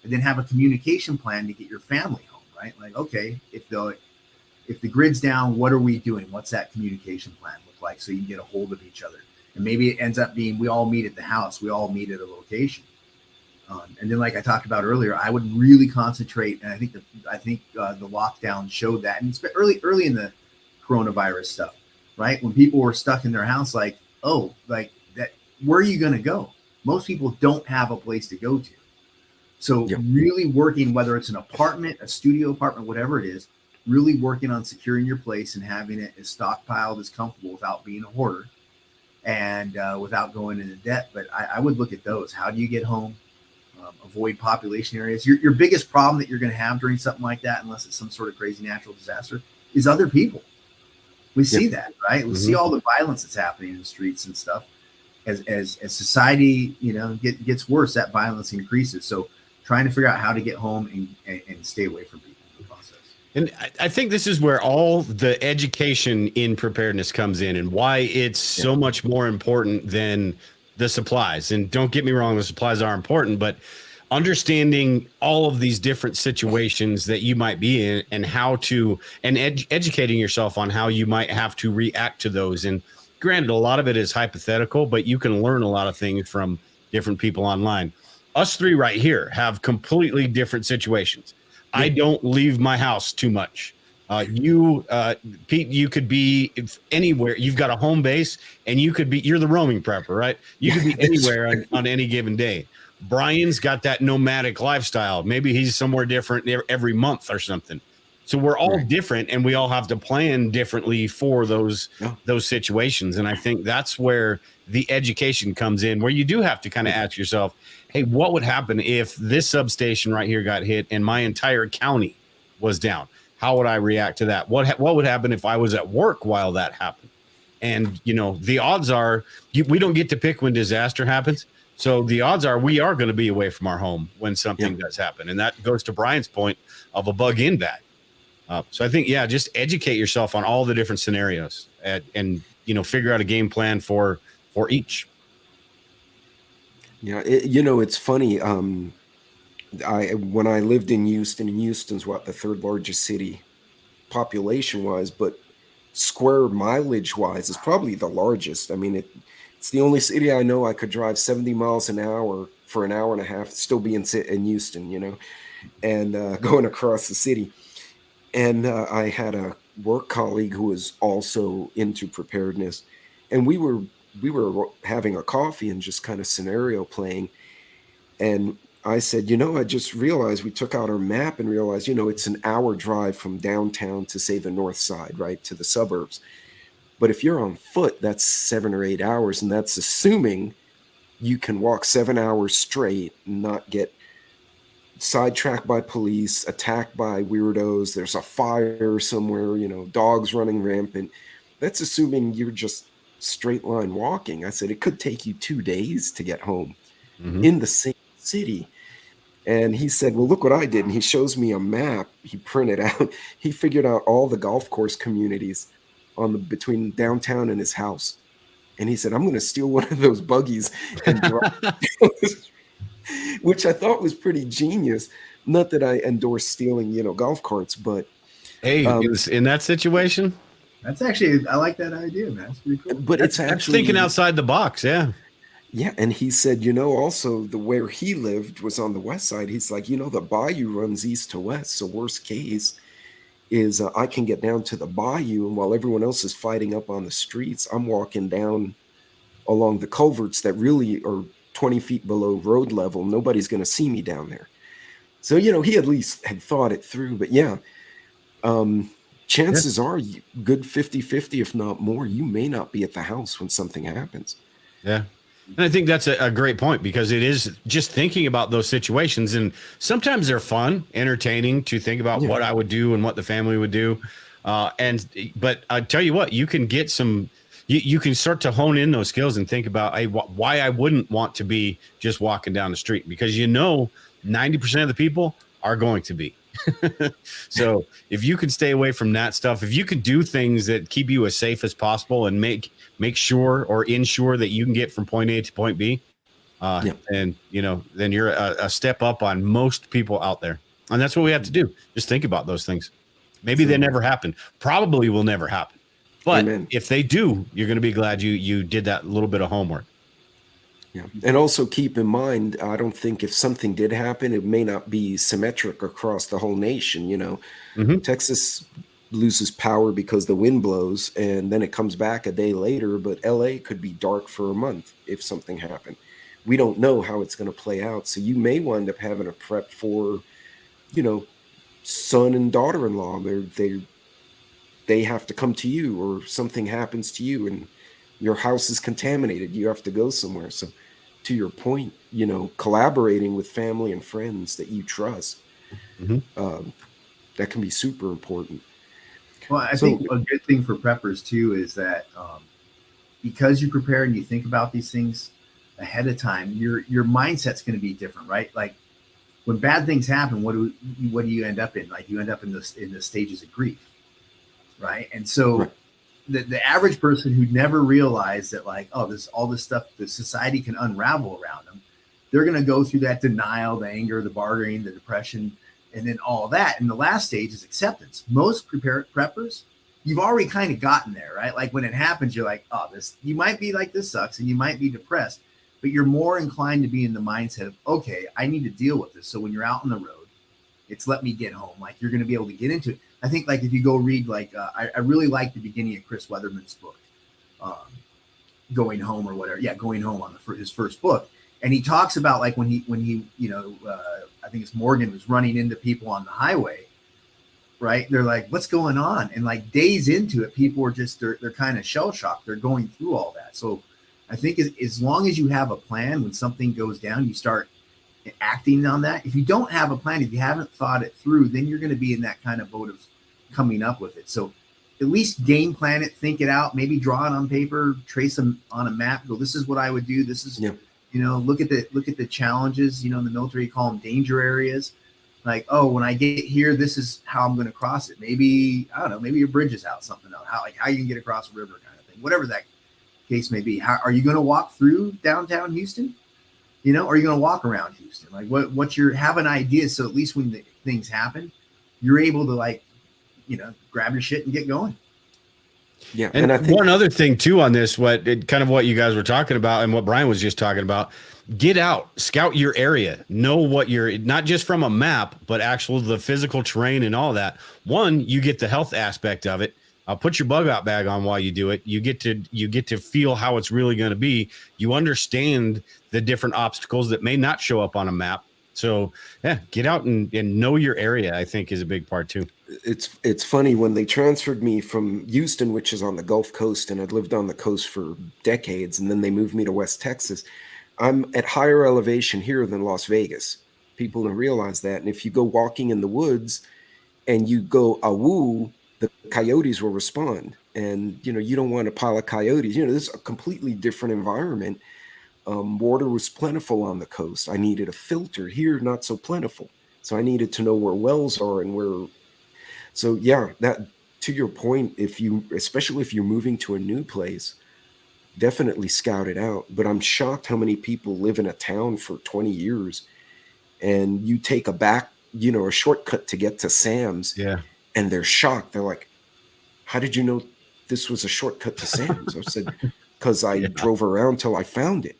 and then have a communication plan to get your family home. Right. Like, okay, if the grid's down, what are we doing? What's that communication plan look like? So you can get a hold of each other. And maybe it ends up being, we all meet at the house. We all meet at a location. And then, like I talked about earlier, I would really concentrate. And I think the lockdown showed that. And it's early in the coronavirus stuff, right? When people were stuck in their house, like, oh, like that, where are you going to go? Most people don't have a place to go to. So really working, whether it's an apartment, a studio apartment, whatever it is, really working on securing your place and having it as stockpiled as comfortable without being a hoarder and without going into debt. But I would look at those. How do you get home? Avoid population areas. Your biggest problem that you're going to have during something like that, unless it's some sort of crazy natural disaster, is other people. We see that, right? We see all the violence that's happening in the streets and stuff. As society, gets worse, that violence increases. So trying to figure out how to get home and stay away from people in the process. And I think this is where all the education in preparedness comes in, and why it's so much more important than the supplies. And don't get me wrong, the supplies are important, but understanding all of these different situations that you might be in and how to, and educating yourself on how you might have to react to those. And granted, a lot of it is hypothetical, but you can learn a lot of things from different people online. Us three right here have completely different situations. I don't leave my house too much. Pete, you could be anywhere. You've got a home base, and you're the roaming prepper, right? You could be anywhere on any given day. Brian's got that nomadic lifestyle. Maybe he's somewhere different every month or something. So we're all different, and we all have to plan differently for those situations. And I think that's where the education comes in, where you do have to kind of ask yourself, hey, what would happen if this substation right here got hit and my entire county was down? How would I react to that? What would happen if I was at work while that happened? And, the odds are we don't get to pick when disaster happens. So the odds are we are going to be away from our home when something does happen. And that goes to Brian's point of a bug in bag. So I think, just educate yourself on all the different scenarios and figure out a game plan for each. Yeah. It's funny. When I lived in Houston, and Houston's the third largest city population wise, but square mileage wise is probably the largest. I mean, it's the only city I know I could drive 70 miles an hour for an hour and a half, still be in Houston, and going across the city. And I had a work colleague who was also into preparedness, and we were having a coffee and just kind of scenario playing. And I said, I just realized we took out our map and realized, it's an hour drive from downtown to, say, the north side, right, to the suburbs. But if you're on foot, that's 7 or 8 hours. And that's assuming you can walk 7 hours straight and not get sidetracked by police, attacked by weirdos. There's a fire somewhere, dogs running rampant. That's assuming you're just straight line walking. I said, it could take you 2 days to get home in the same city. And he said, well, look what I did. And he shows me a map he printed out. He figured out all the golf course communities between downtown and his house. And he said, I'm going to steal one of those buggies and drive, which I thought was pretty genius. Not that I endorse stealing, golf carts, but hey, in that situation, that's actually, I like that idea, man. It's pretty cool. But it's actually thinking outside the box. Yeah. Yeah, and he said, also the where he lived was on the west side. He's like, the bayou runs east to west. So worst case is I can get down to the bayou, and while everyone else is fighting up on the streets, I'm walking down along the culverts that really are 20 feet below road level. Nobody's going to see me down there. So, he at least had thought it through. But yeah, chances are good 50-50, if not more, you may not be at the house when something happens. Yeah. And I think that's a great point, because it is just thinking about those situations. And sometimes they're fun, entertaining to think about what I would do and what the family would do. But I tell you what, you can get you can start to hone in those skills and think about why I wouldn't want to be just walking down the street, because 90% of the people are going to be. So if you can stay away from that stuff, if you can do things that keep you as safe as possible and make sure or ensure that you can get from point A to point B, and then you're a step up on most people out there. And that's what we have to do. Just think about those things. Maybe they never happen. Probably will never happen. But if they do, you're going to be glad you did that little bit of homework. Yeah. And also keep in mind, I don't think if something did happen, it may not be symmetric across the whole nation. Texas loses power because the wind blows, and then it comes back a day later, but LA could be dark for a month if something happened. We don't know how it's going to play out. So you may wind up having a prep for, son and daughter-in-law. They have to come to you, or something happens to you and your house is contaminated. You have to go somewhere. So to your point, collaborating with family and friends that you trust, that can be super important. Well, I think a good thing for preppers too is that because you prepare and you think about these things ahead of time, your mindset's going to be different, right? Like when bad things happen, what do you end up in? Like you end up in the stages of grief, right? And so the average person who never realized that, like, all this stuff, the society can unravel around them, they're going to go through that denial, the anger, the bargaining, the depression, and then all that. And the last stage is acceptance. Most preppers, you've already kind of gotten there, right? Like when it happens, you're like, oh, you might be like, this sucks, and you might be depressed, but you're more inclined to be in the mindset of, okay, I need to deal with this. So when you're out on the road, it's let me get home. Like you're going to be able to get into it. I think like if you go read, like I really like the beginning of Chris Weatherman's book, Going Home or whatever. Yeah, Going Home on his first book. And he talks about like when he I think it's Morgan was running into people on the highway, right? They're like, what's going on? And like days into it, people are just, they're kind of shell shocked. They're going through all that. So I think as long as you have a plan, when something goes down, you start acting on that. If you don't have a plan, if you haven't thought it through, then you're going to be in that kind of boat of coming up with it. So at least game plan it, think it out, maybe draw it on paper, trace them on a map, go, this is what I would do. This is, look at the challenges, in the military, you call them danger areas. Like, oh, when I get here, this is how I'm going to cross it. Maybe, I don't know, maybe your bridge is out, something else, how you can get across a river kind of thing, whatever that case may be. How are you going to walk through downtown Houston? Are you going to walk around Houston? Like what's have an idea. So at least when the things happen, you're able to grab your shit and get going. Yeah. And I think one other thing too on this, what you guys were talking about and what Brian was just talking about, get out, scout your area, know what you're, not just from a map, but the physical terrain and all that. One, you get the health aspect of it. Put your bug out bag on while you do it. You get to feel how it's really going to be. You understand the different obstacles that may not show up on a map. So yeah, get out and know your area, I think, is a big part too. It's funny, when they transferred me from Houston, which is on the Gulf Coast, and I'd lived on the coast for decades, and then they moved me to West Texas. I'm at higher elevation here than Las Vegas. People don't realize that. And if you go walking in the woods and you go awoo, the coyotes will respond. And, you don't want a pile of coyotes. This is a completely different environment. Water was plentiful on the coast. I needed a filter. Here, not so plentiful. So I needed to know where wells are and where. So yeah, that, to your point, especially if you're moving to a new place, definitely scout it out. But I'm shocked how many people live in a town for 20 years and you take a shortcut to get to Sam's. Yeah. And they're shocked. They're like, how did you know this was a shortcut to Sam's? I said, because I drove around till I found it.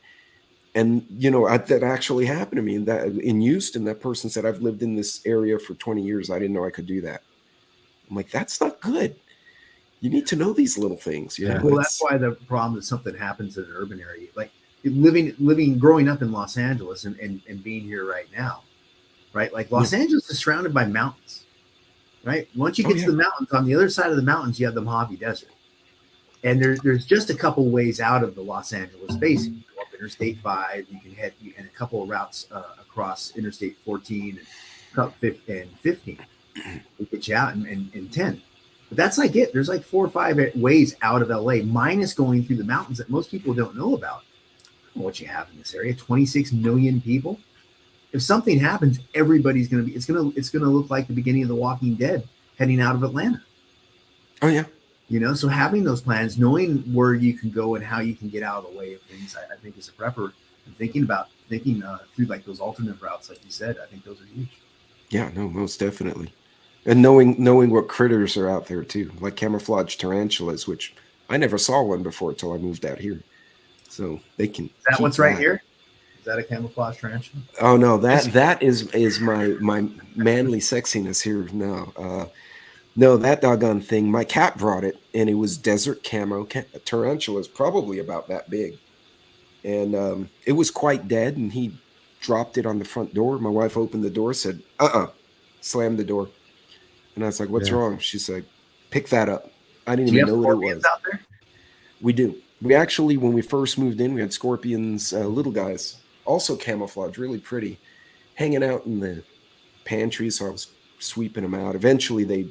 And that actually happened to me. And that in Houston, that person said, "I've lived in this area for 20 years. I didn't know I could do that." I'm like, that's not good. You need to know these little things. Well, that's why the problem is something happens in an urban area, like growing up in Los Angeles and being here right now, right? Like Los Angeles is surrounded by mountains, right? Once you get to the mountains, on the other side of the mountains, you have the Mojave Desert. And there's just a couple ways out of the Los Angeles basin. You go up Interstate 5, you can head and a couple of routes across Interstate 14 and 15 to get you out in 10. But that's like it. There's like 4 or 5 ways out of LA, minus going through the mountains that most people don't know about. What you have in this area, 26 million people. If something happens, everybody's going to be. It's going to look like the beginning of The Walking Dead heading out of Atlanta. Oh yeah. So having those plans, knowing where you can go and how you can get out of the way of things, I think as a prepper, and thinking through like those alternate routes, like you said, I think those are huge. Yeah, no, most definitely. And knowing what critters are out there too, like camouflage tarantulas, which I never saw one before until I moved out here. So they can. Is that what's right here? Is that a camouflage tarantula? Oh no, that is my manly sexiness here. No, that doggone thing. My cat brought it, and it was desert camo tarantula. Is probably about that big, and it was quite dead. And he dropped it on the front door. My wife opened the door, said, slammed the door. And I was like, "What's wrong?" She's like, "Pick that up." I didn't even know what it was. Out there? We do. We actually, when we first moved in, we had scorpions, little guys, also camouflage, really pretty, hanging out in the pantry. So I was sweeping them out. Eventually, they,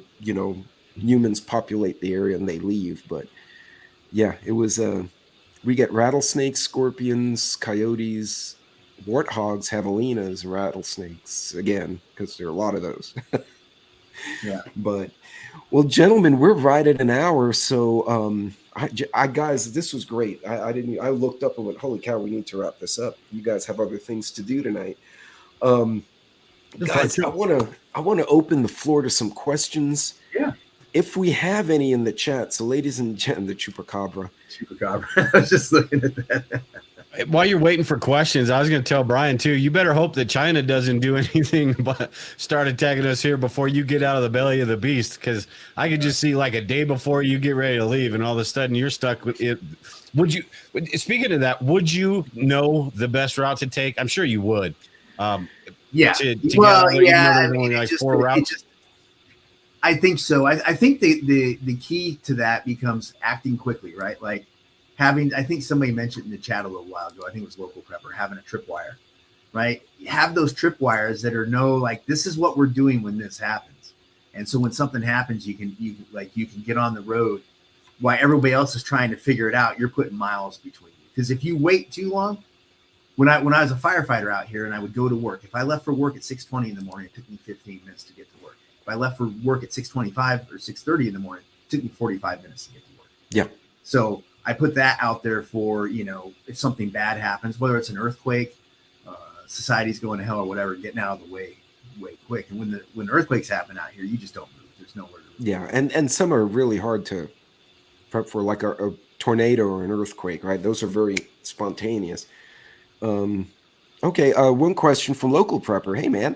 humans populate the area and they leave. But yeah, it was. We get rattlesnakes, scorpions, coyotes, warthogs, javelinas, rattlesnakes again because there are a lot of those. Yeah. But well, gentlemen, we're right at an hour. So I guys, this was great. I looked up and went, holy cow, we need to wrap this up. You guys have other things to do tonight. Guys, I want to open the floor to some questions. Yeah. If we have any in the chat. So ladies and gentlemen, the Chupacabra. I was just looking at that. While you're waiting for questions, I was going to tell Brian too, you better hope that China doesn't do anything but start attacking us here before you get out of the belly of the beast. Because I could just see like a day before you get ready to leave and all of a sudden you're stuck with it. Speaking of that, would you know the best route to take? I'm sure you would. Yeah. There's 4 routes. I think so. I think the key to that becomes acting quickly, right? Like, I think somebody mentioned in the chat a little while ago, I think it was Local Prepper, having a tripwire, right? You have those tripwires that are like, this is what we're doing when this happens. And so when something happens, you can get on the road while everybody else is trying to figure it out. You're putting miles between you. Because if you wait too long, when I was a firefighter out here and I would go to work, if I left for work at 6:20 in the morning, it took me 15 minutes to get to work. If I left for work at 6:25 or 6:30 in the morning, it took me 45 minutes to get to work. Yeah. So I put that out there for, if something bad happens, whether it's an earthquake, society's going to hell or whatever, getting out of the way quick. And when earthquakes happen out here, you just don't move. There's nowhere to move. Yeah, and some are really hard to prep for, like a tornado or an earthquake, right? Those are very spontaneous. Okay, one question from Local Prepper. Hey, man,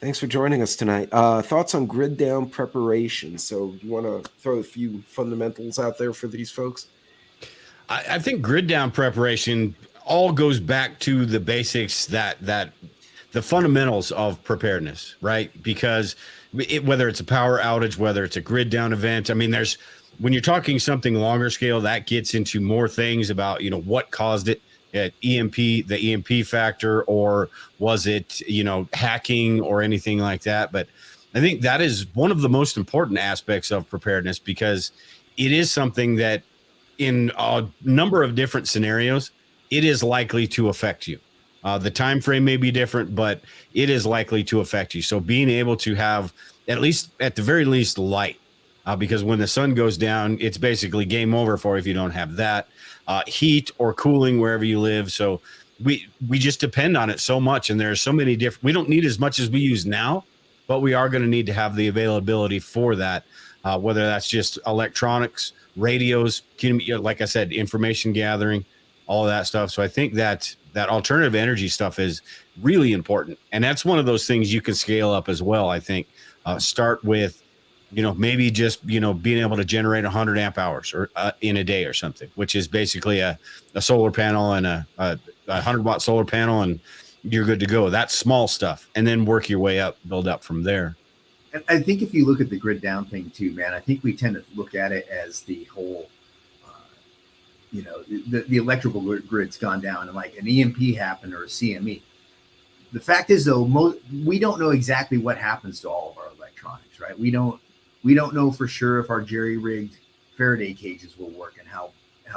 thanks for joining us tonight. Thoughts on grid down preparation? So you want to throw a few fundamentals out there for these folks? I think grid down preparation all goes back to the basics that the fundamentals of preparedness, right? Because whether it's a power outage, whether it's a grid down event, I mean, when you're talking something longer scale, that gets into more things about, what caused it, the EMP factor, or was it, hacking or anything like that. But I think that is one of the most important aspects of preparedness, because it is something that in a number of different scenarios, it is likely to affect you. The time frame may be different, but it is likely to affect you. So being able to have at the very least light, because when the sun goes down, it's basically game over for if you don't have that, heat or cooling wherever you live. So we just depend on it so much, and there are so many different. We don't need as much as we use now, but we are going to need to have the availability for that, whether that's just electronics, radios, like I said, information gathering, all of that stuff. So I think that alternative energy stuff is really important. And that's one of those things you can scale up as well. I think start with, maybe just, being able to generate 100 amp hours or in a day or something, which is basically a solar panel and a 100-watt solar panel, and you're good to go. That's small stuff. And then work your way up, build up from there. And I think if you look at the grid down thing too, man, I think we tend to look at it as the whole, the electrical grid's gone down and like an EMP happened or a CME. The fact is, though, we don't know exactly what happens to all of our electronics, right? We don't know for sure if our jerry-rigged Faraday cages will work and how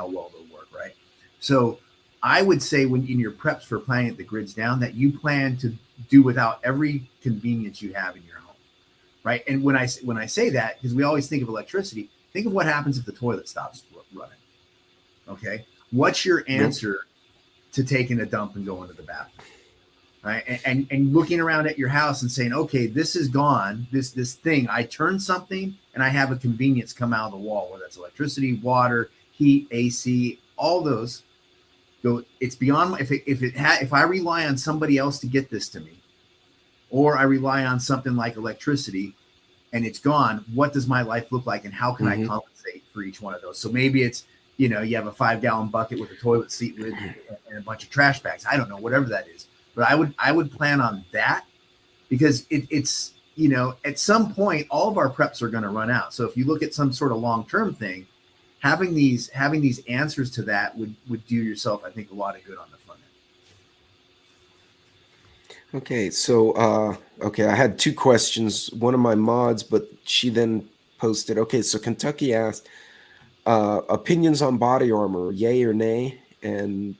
well they'll work, right? So I would say when in your preps for planning the grids down, that you plan to do without every convenience you have in your home, right? And when I say that, because we always think of electricity, think of what happens if the toilet stops running. Okay, what's your answer to taking a dump and going to the bathroom? Right, and looking around at your house and saying, okay, this is gone. This thing, I turned something and I have a convenience come out of the wall, whether that's electricity, water, heat, AC, all those. Go. It's beyond if I rely on somebody else to get this to me, or I rely on something like electricity, and it's gone. What does my life look like, and how can I compensate for each one of those? So maybe it's you have a 5-gallon bucket with a toilet seat lid and a bunch of trash bags. I don't know, whatever that is. But I would plan on that because it's at some point all of our preps are going to run out. So if you look at some sort of long-term thing, having these answers to that would do yourself, I think, a lot of good on the front end. Okay, so I had 2 questions. One of my mods, but she then posted. Okay, so Kentucky asked opinions on body armor, yay or nay, and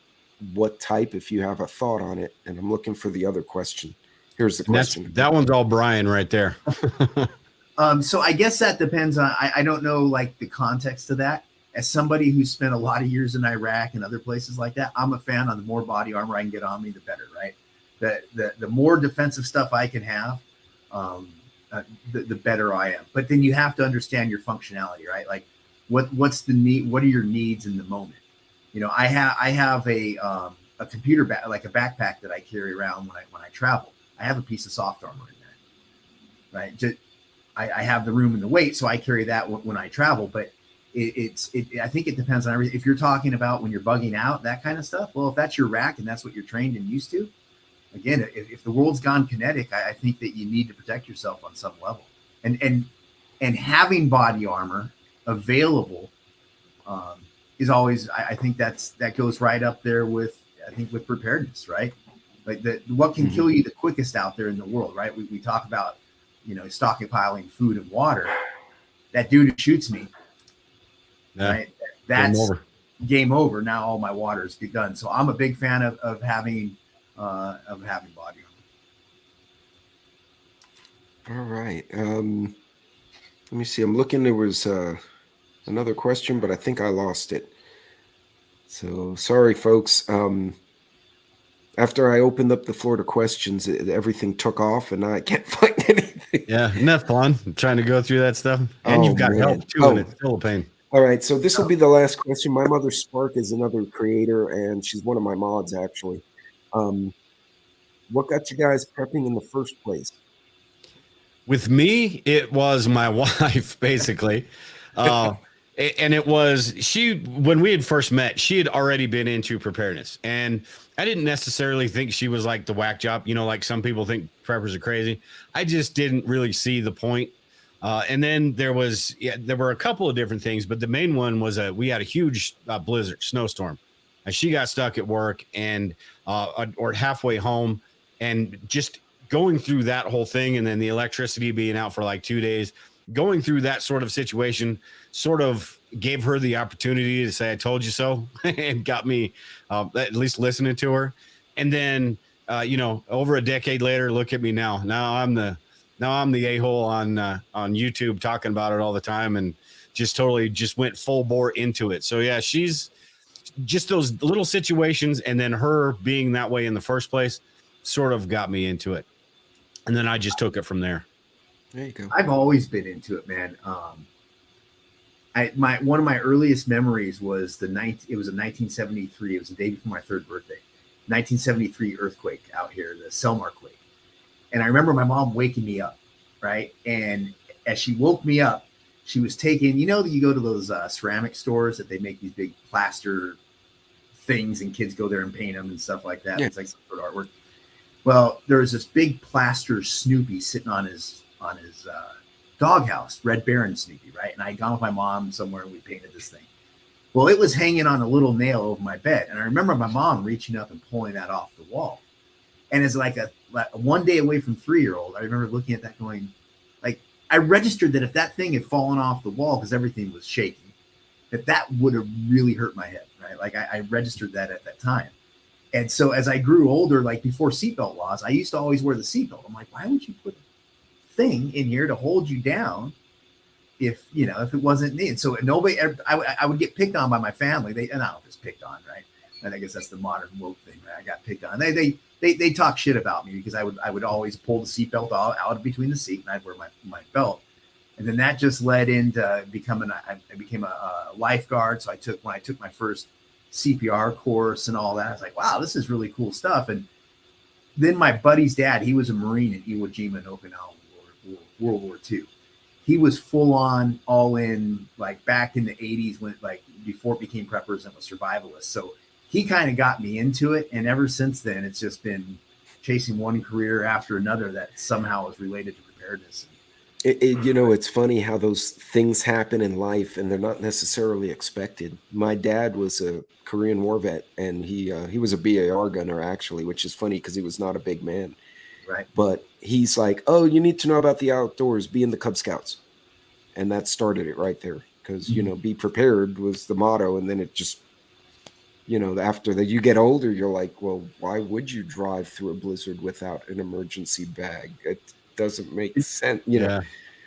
what type, if you have a thought on it. And I'm looking for the other question. Here's the question. That one's all Brian right there. So I guess that depends on, I don't know, like the context of that. As somebody who spent a lot of years in Iraq and other places like that, I'm a fan on the more body armor I can get on me, the better, right? The more defensive stuff I can have, the better I am. But then you have to understand your functionality, right? Like what's the need? What are your needs in the moment? I have a computer bag, like a backpack that I carry around when I travel. I have a piece of soft armor in there, right? I have the room and the weight, so I carry that when I travel. But I think it depends on everything. If you're talking about when you're bugging out, that kind of stuff, well, if that's your rack and that's what you're trained and used to, again, if the world's gone kinetic, I think that you need to protect yourself on some level. And having body armor available is always, I think that goes right up there with preparedness, right? Like what can kill you the quickest out there in the world, right? We talk about, stockpiling food and water. That dude who shoots me, right? That's game over. Now all my water is done. So I'm a big fan of having body armor. All right. Let me see. I'm looking. There was another question, but I think I lost it. So sorry, folks. After I opened up the floor to questions, everything took off, and now I can't find anything. Yeah, isn't that fun? Trying to go through that stuff, and you've got help too, and it's still a pain. All right, so this will be the last question. My mother Spark is another creator, and she's one of my mods actually. What got you guys prepping in the first place? With me, it was my wife, basically. And it was when we had first met, she had already been into preparedness. And I didn't necessarily think she was like the whack job, like some people think preppers are crazy. I just didn't really see the point. And then there were a couple of different things, but the main one was we had a huge blizzard, snowstorm. And she got stuck at work or halfway home, and just going through that whole thing, and then the electricity being out for like 2 days, going through that sort of situation sort of gave her the opportunity to say, I told you so, and got me at least listening to her. And then, over a decade later, look at me now. Now I'm the a-hole on YouTube talking about it all the time, and just totally went full bore into it. So yeah, she's just those little situations, and then her being that way in the first place sort of got me into it. And then I just took it from there. There you go. I've always been into it, man. one of my earliest memories was it was in 1973. It was the day before my third birthday. 1973 earthquake out here, the Selmar quake. And I remember my mom waking me up, right? And as she woke me up, she was taking, you go to those ceramic stores that they make these big plaster things and kids go there and paint them and stuff like that. Yeah. It's like some sort of artwork. Well, there was this big plaster Snoopy sitting on his doghouse, Red Baron Snoopy, right? And I had gone with my mom somewhere and we painted this thing. Well, it was hanging on a little nail over my bed. And I remember my mom reaching up and pulling that off the wall. And as like a one day away from 3-year-old, I remember looking at that going, like, I registered that if that thing had fallen off the wall because everything was shaking, that would have really hurt my head, right? Like I registered that at that time. And so as I grew older, like before seatbelt laws, I used to always wear the seatbelt. I'm like, why would you put a thing in here to hold you down if it wasn't needed? So nobody, I would get picked on by my family. I don't know if it's picked on, right? And I guess that's the modern woke thing, right? I got picked on. They talk shit about me because I would always pull the seatbelt out between the seat and I'd wear my belt. And then that just led into I became a lifeguard. So when I took my first CPR course and all that, I was like, wow, this is really cool stuff. And then my buddy's dad, he was a Marine in Iwo Jima and Okinawa, World War II. He was full on, all in, like back in the 80s when, like, before it became preppers and was survivalist. So he kind of got me into it. And ever since then, it's just been chasing one career after another that somehow is related to preparedness. It's funny how those things happen in life and they're not necessarily expected. My dad was a Korean War vet and he was a BAR gunner actually, which is funny because he was not a big man. Right. But he's like, oh, you need to know about the outdoors, be in the Cub Scouts. And that started it right there because, be prepared was the motto. And then it just, after that you get older, you're like, well, why would you drive through a blizzard without an emergency bag? It doesn't make sense, know.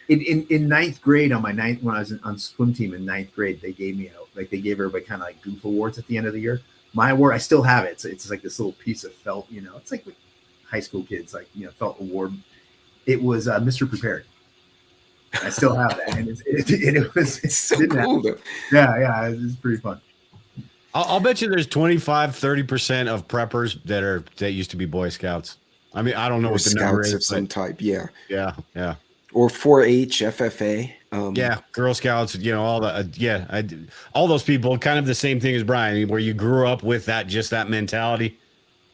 In ninth grade, when I was on swim team in ninth grade, they gave me they gave everybody kind of like goof awards at the end of the year. My award, I still have it. It's like this little piece of felt, it's like with high school kids, like, felt award. It was Mr. Prepared. I still have that, and it's so cool. Yeah, it's pretty fun. I'll bet you there's 25-30% of preppers that used to be Boy Scouts. I mean, I don't know what the number is of some type. Yeah. Or 4-H, FFA. Yeah, Girl Scouts. All the all those people. Kind of the same thing as Brian, where you grew up with that mentality,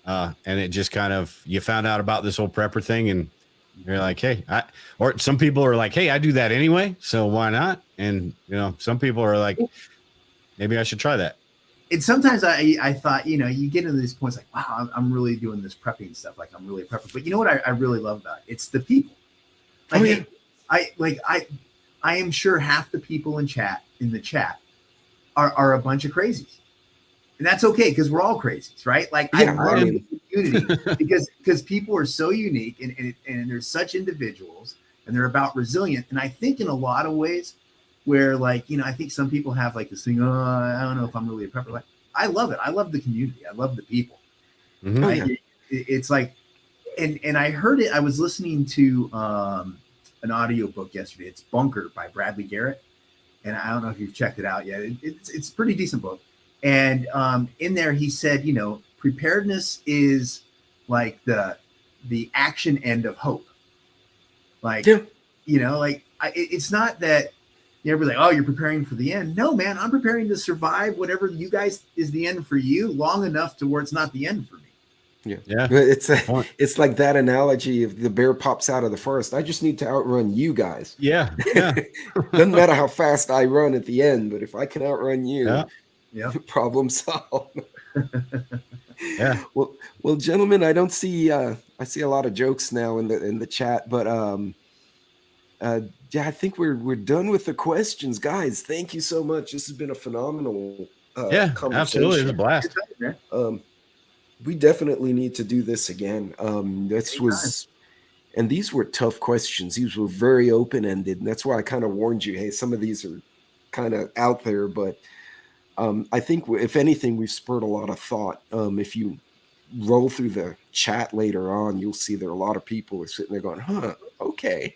and it just kind of you found out about this whole prepper thing, and you're like, hey, or some people are like, hey, I do that anyway, so why not? And some people are like, maybe I should try that. And sometimes I thought, you get into these points like, wow, I'm really doing this prepping stuff. Like I'm really a prepper. But you know what I really love about it? It's the people. Like, I am sure half the people in the chat are a bunch of crazies. And that's okay because we're all crazies, right? Like I love the community because people are so unique and they're such individuals and they're about resilient. And I think in a lot of ways, where like, I think some people have like this thing, I don't know if I'm really a prepper. Like, I love it. I love the community. I love the people. Mm-hmm. It's like, and I heard it. I was listening to an audio book yesterday. It's Bunker by Bradley Garrett. And I don't know if you've checked it out yet. It's a pretty decent book. And in there, he said, preparedness is like the action end of hope. Like, it's not that, everybody's like, oh, you're preparing for the end. No, man, I'm preparing to survive whatever you guys is the end for you long enough to where it's not the end for me. Yeah. It's like that analogy of the bear pops out of the forest. I just need to outrun you guys. Yeah. Doesn't matter how fast I run at the end, but if I can outrun you, problem solved. Yeah. Well, gentlemen, I don't see. I see a lot of jokes now in the chat, but I think we're done with the questions, guys. Thank you so much. This has been a phenomenal conversation. Absolutely, it's a blast. We definitely need to do this again. And these were tough questions. These were very open-ended, and that's why I kind of warned you. Hey, some of these are kind of out there, but I think if anything, we've spurred a lot of thought. If you roll through the chat later on, you'll see there are a lot of people who are sitting there going, "Huh, okay,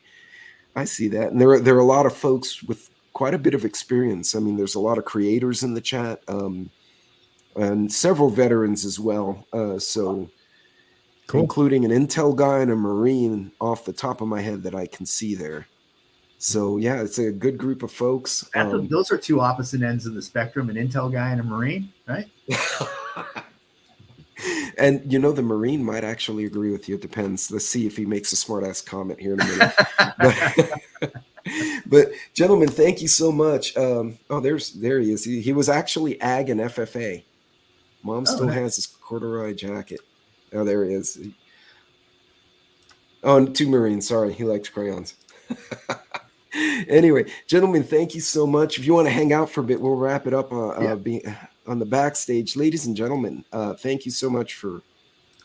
I see that." And there are a lot of folks with quite a bit of experience. I mean, there's a lot of creators in the chat, and several veterans as well. So Cool. including an Intel guy and a Marine off the top of my head that I can see there. So yeah, it's a good group of folks. Those are two opposite ends of the spectrum, an Intel guy and a Marine, right? And the Marine might actually agree with you. It depends. Let's see if he makes a smart ass comment here in a minute. But gentlemen, thank you so much. There he is. He was actually Ag and FFA. Mom still has his corduroy jacket. Oh, there he is. Oh, and 2 Marines. Sorry, he likes crayons. Anyway, gentlemen, thank you so much. If you want to hang out for a bit, we'll wrap it up on the backstage. Ladies and gentlemen, thank you so much for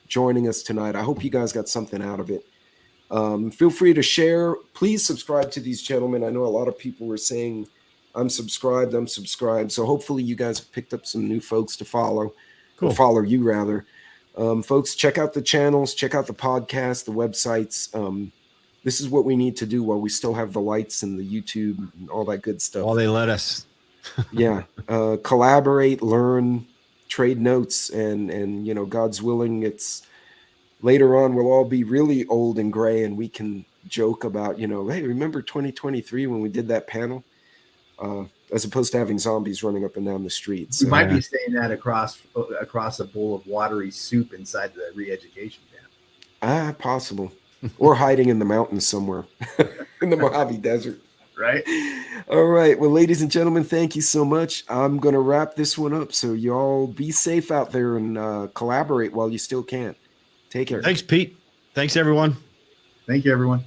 joining us tonight. I hope you guys got something out of it. Feel free to share. Please subscribe to these gentlemen. I know a lot of people were saying, I'm subscribed. So hopefully you guys have picked up some new folks to follow. Cool. Or follow you, rather. Folks, check out the channels. Check out the podcast, the websites. This is what we need to do while we still have the lights and the YouTube and all that good stuff. While they let us. Yeah. Collaborate, learn, trade notes, and God's willing, it's later on we'll all be really old and gray and we can joke about, hey, remember 2023 when we did that panel? As opposed to having zombies running up and down the streets. You might be saying that across a bowl of watery soup inside the re-education camp. Possible. Or hiding in the mountains somewhere in the Mojave Desert. Right. All right. Well, ladies and gentlemen, thank you so much. I'm going to wrap this one up. So y'all be safe out there and collaborate while you still can. Take care. Thanks, Pete. Thanks, everyone. Thank you, everyone.